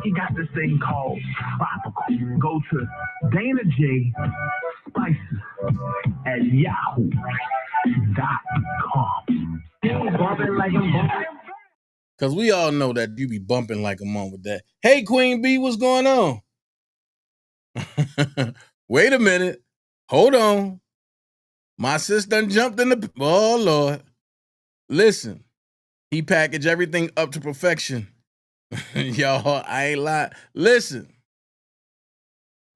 he got this thing called tropical. Go to Dana J Spices at yahoo.com. Because we all know that you be bumping like a mom with that. Hey, Queen B, what's going on? Wait a minute. Hold on. My sis done jumped in the... Oh, Lord. Listen. He packaged everything up to perfection. Y'all, I ain't lying. Listen.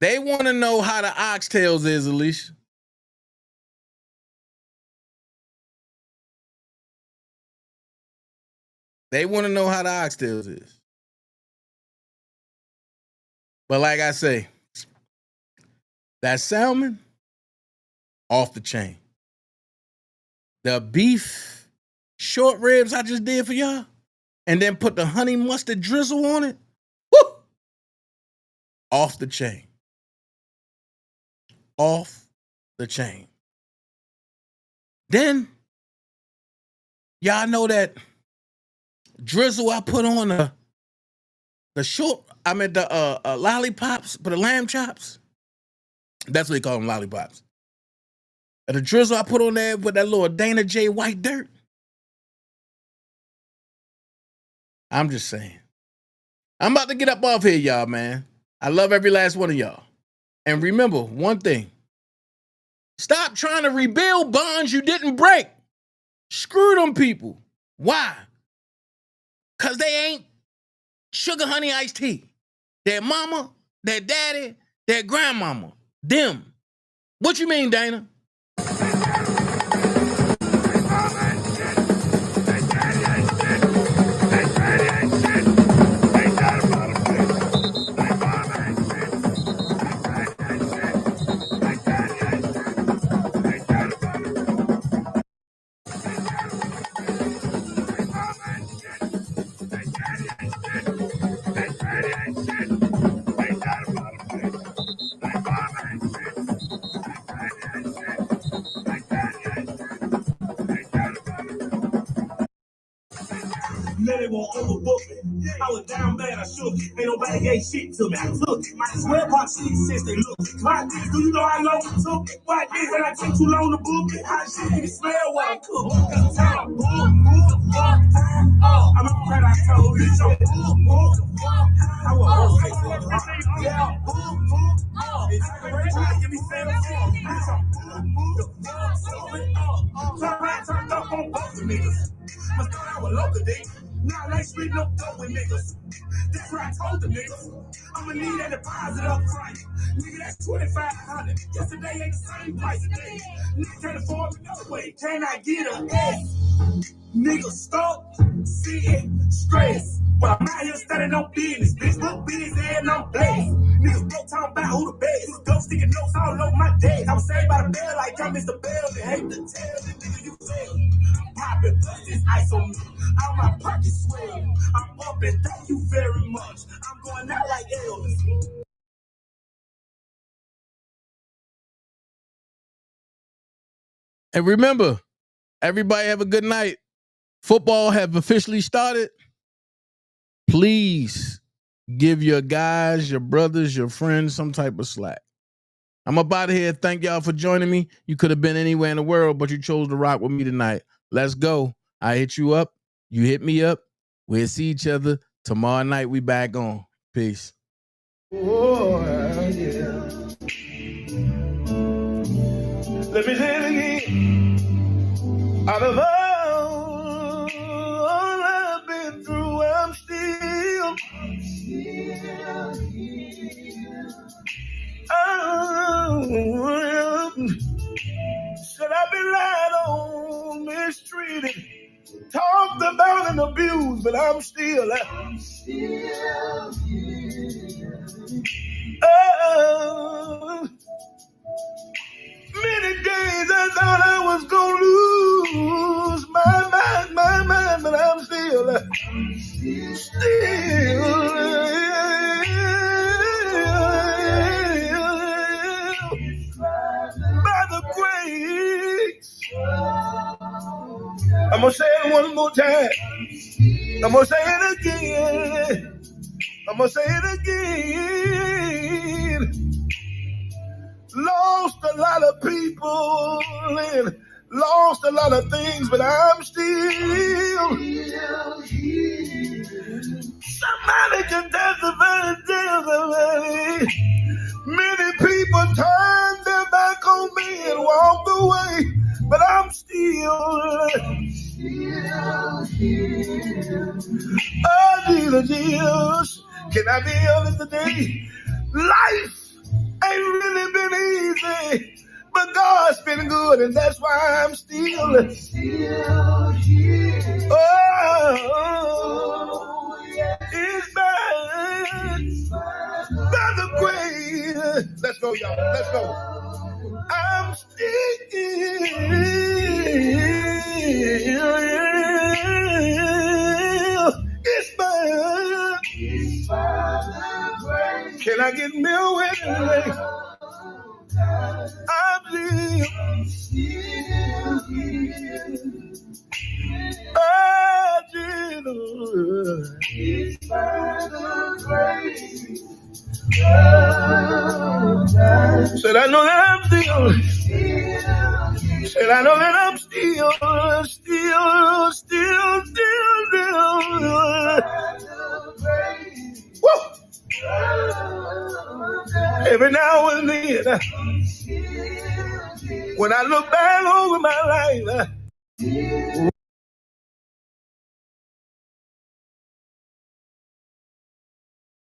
They want to know how the oxtails is, Alicia. They want to know how the oxtails is. But like I say, that salmon, off the chain. The beef short ribs I just did for y'all, and then put the honey mustard drizzle on it, woo! Off the chain. Off the chain. Then, y'all know that drizzle I put on the short, the lollipops, for the lamb chops. That's what they call them, lollipops. And the drizzle I put on there with that little Dana J white dirt. I'm just saying. I'm about to get up off here, y'all, man. I love every last one of y'all. And remember one thing. Stop trying to rebuild bonds you didn't break. Screw them people. Why? Because they ain't sugar honey iced tea. Their mama, their daddy, their grandmama. Them. What you mean, Dana? Let it won't overbook me. I was down bad, I shook. Ain't nobody gave shit to me. I took it. Might as well pop shit since they look. My bitch, do you know how long it took? Why did when I take too long to book it? How shit can smell what I cook? Cause time, I'm a friend I told you. So, I was yeah, give me turned up on both the niggas. Must thought I was local, D. Now they street no dope with niggas. That's what I told the niggas. I'ma need that deposit up front. Nigga, that's 2,500. Yesterday ain't the same price today. Nigga can't afford me no way. Can I get a S? Niggas stop, sitting, stress. But I'm out here studying on business, bitch. Look busy and I'm blessed. Niggas broke talking about who the best. Who the dope sticking notes all over my desk. I'm saved by the bell like I'm Mr. Bell. They hate to tell the nigga you fail. I'm popping, plus this ice on me. All my pockets swell. I'm bumping, thank you very much. I'm going out like Elvis. And remember, everybody have a good night. Football have officially started. Please give your guys, your brothers, your friends some type of slack. I'm up out of here. Thank y'all for joining me. You could have been anywhere in the world, but you chose to rock with me tonight. Let's go. I hit you up. You hit me up. We'll see each other tomorrow night. We back on. Peace. Oh, yeah. Let me say it again. Out of all I've been through, I'm still here. Oh, said I've been lied on, mistreated, talked about and abused, but I'm still here. Oh, many days I thought I was gonna lose my mind, but I'm still by the grace. I'm gonna say it one more time. I'm gonna say it again. I'm gonna say it again. Lost a lot of people and lost a lot of things, but I'm still here. Somebody can testify and tell somebody. Many people turned their back on me and walked away, but I'm still here. Oh, Jesus, Jesus. Can I be honest today? Life ain't really been easy, but God's been good, and that's why I'm still here. Oh, it's by the grace. Let's go, y'all. Let's go. I'm still it's by the grace. Can I get milk with it? I'm still here. Oh, Jesus. It's by the grace. Said I know that I'm still. Said I know that I'm still. Woo! Every now and then, when I look back over my life,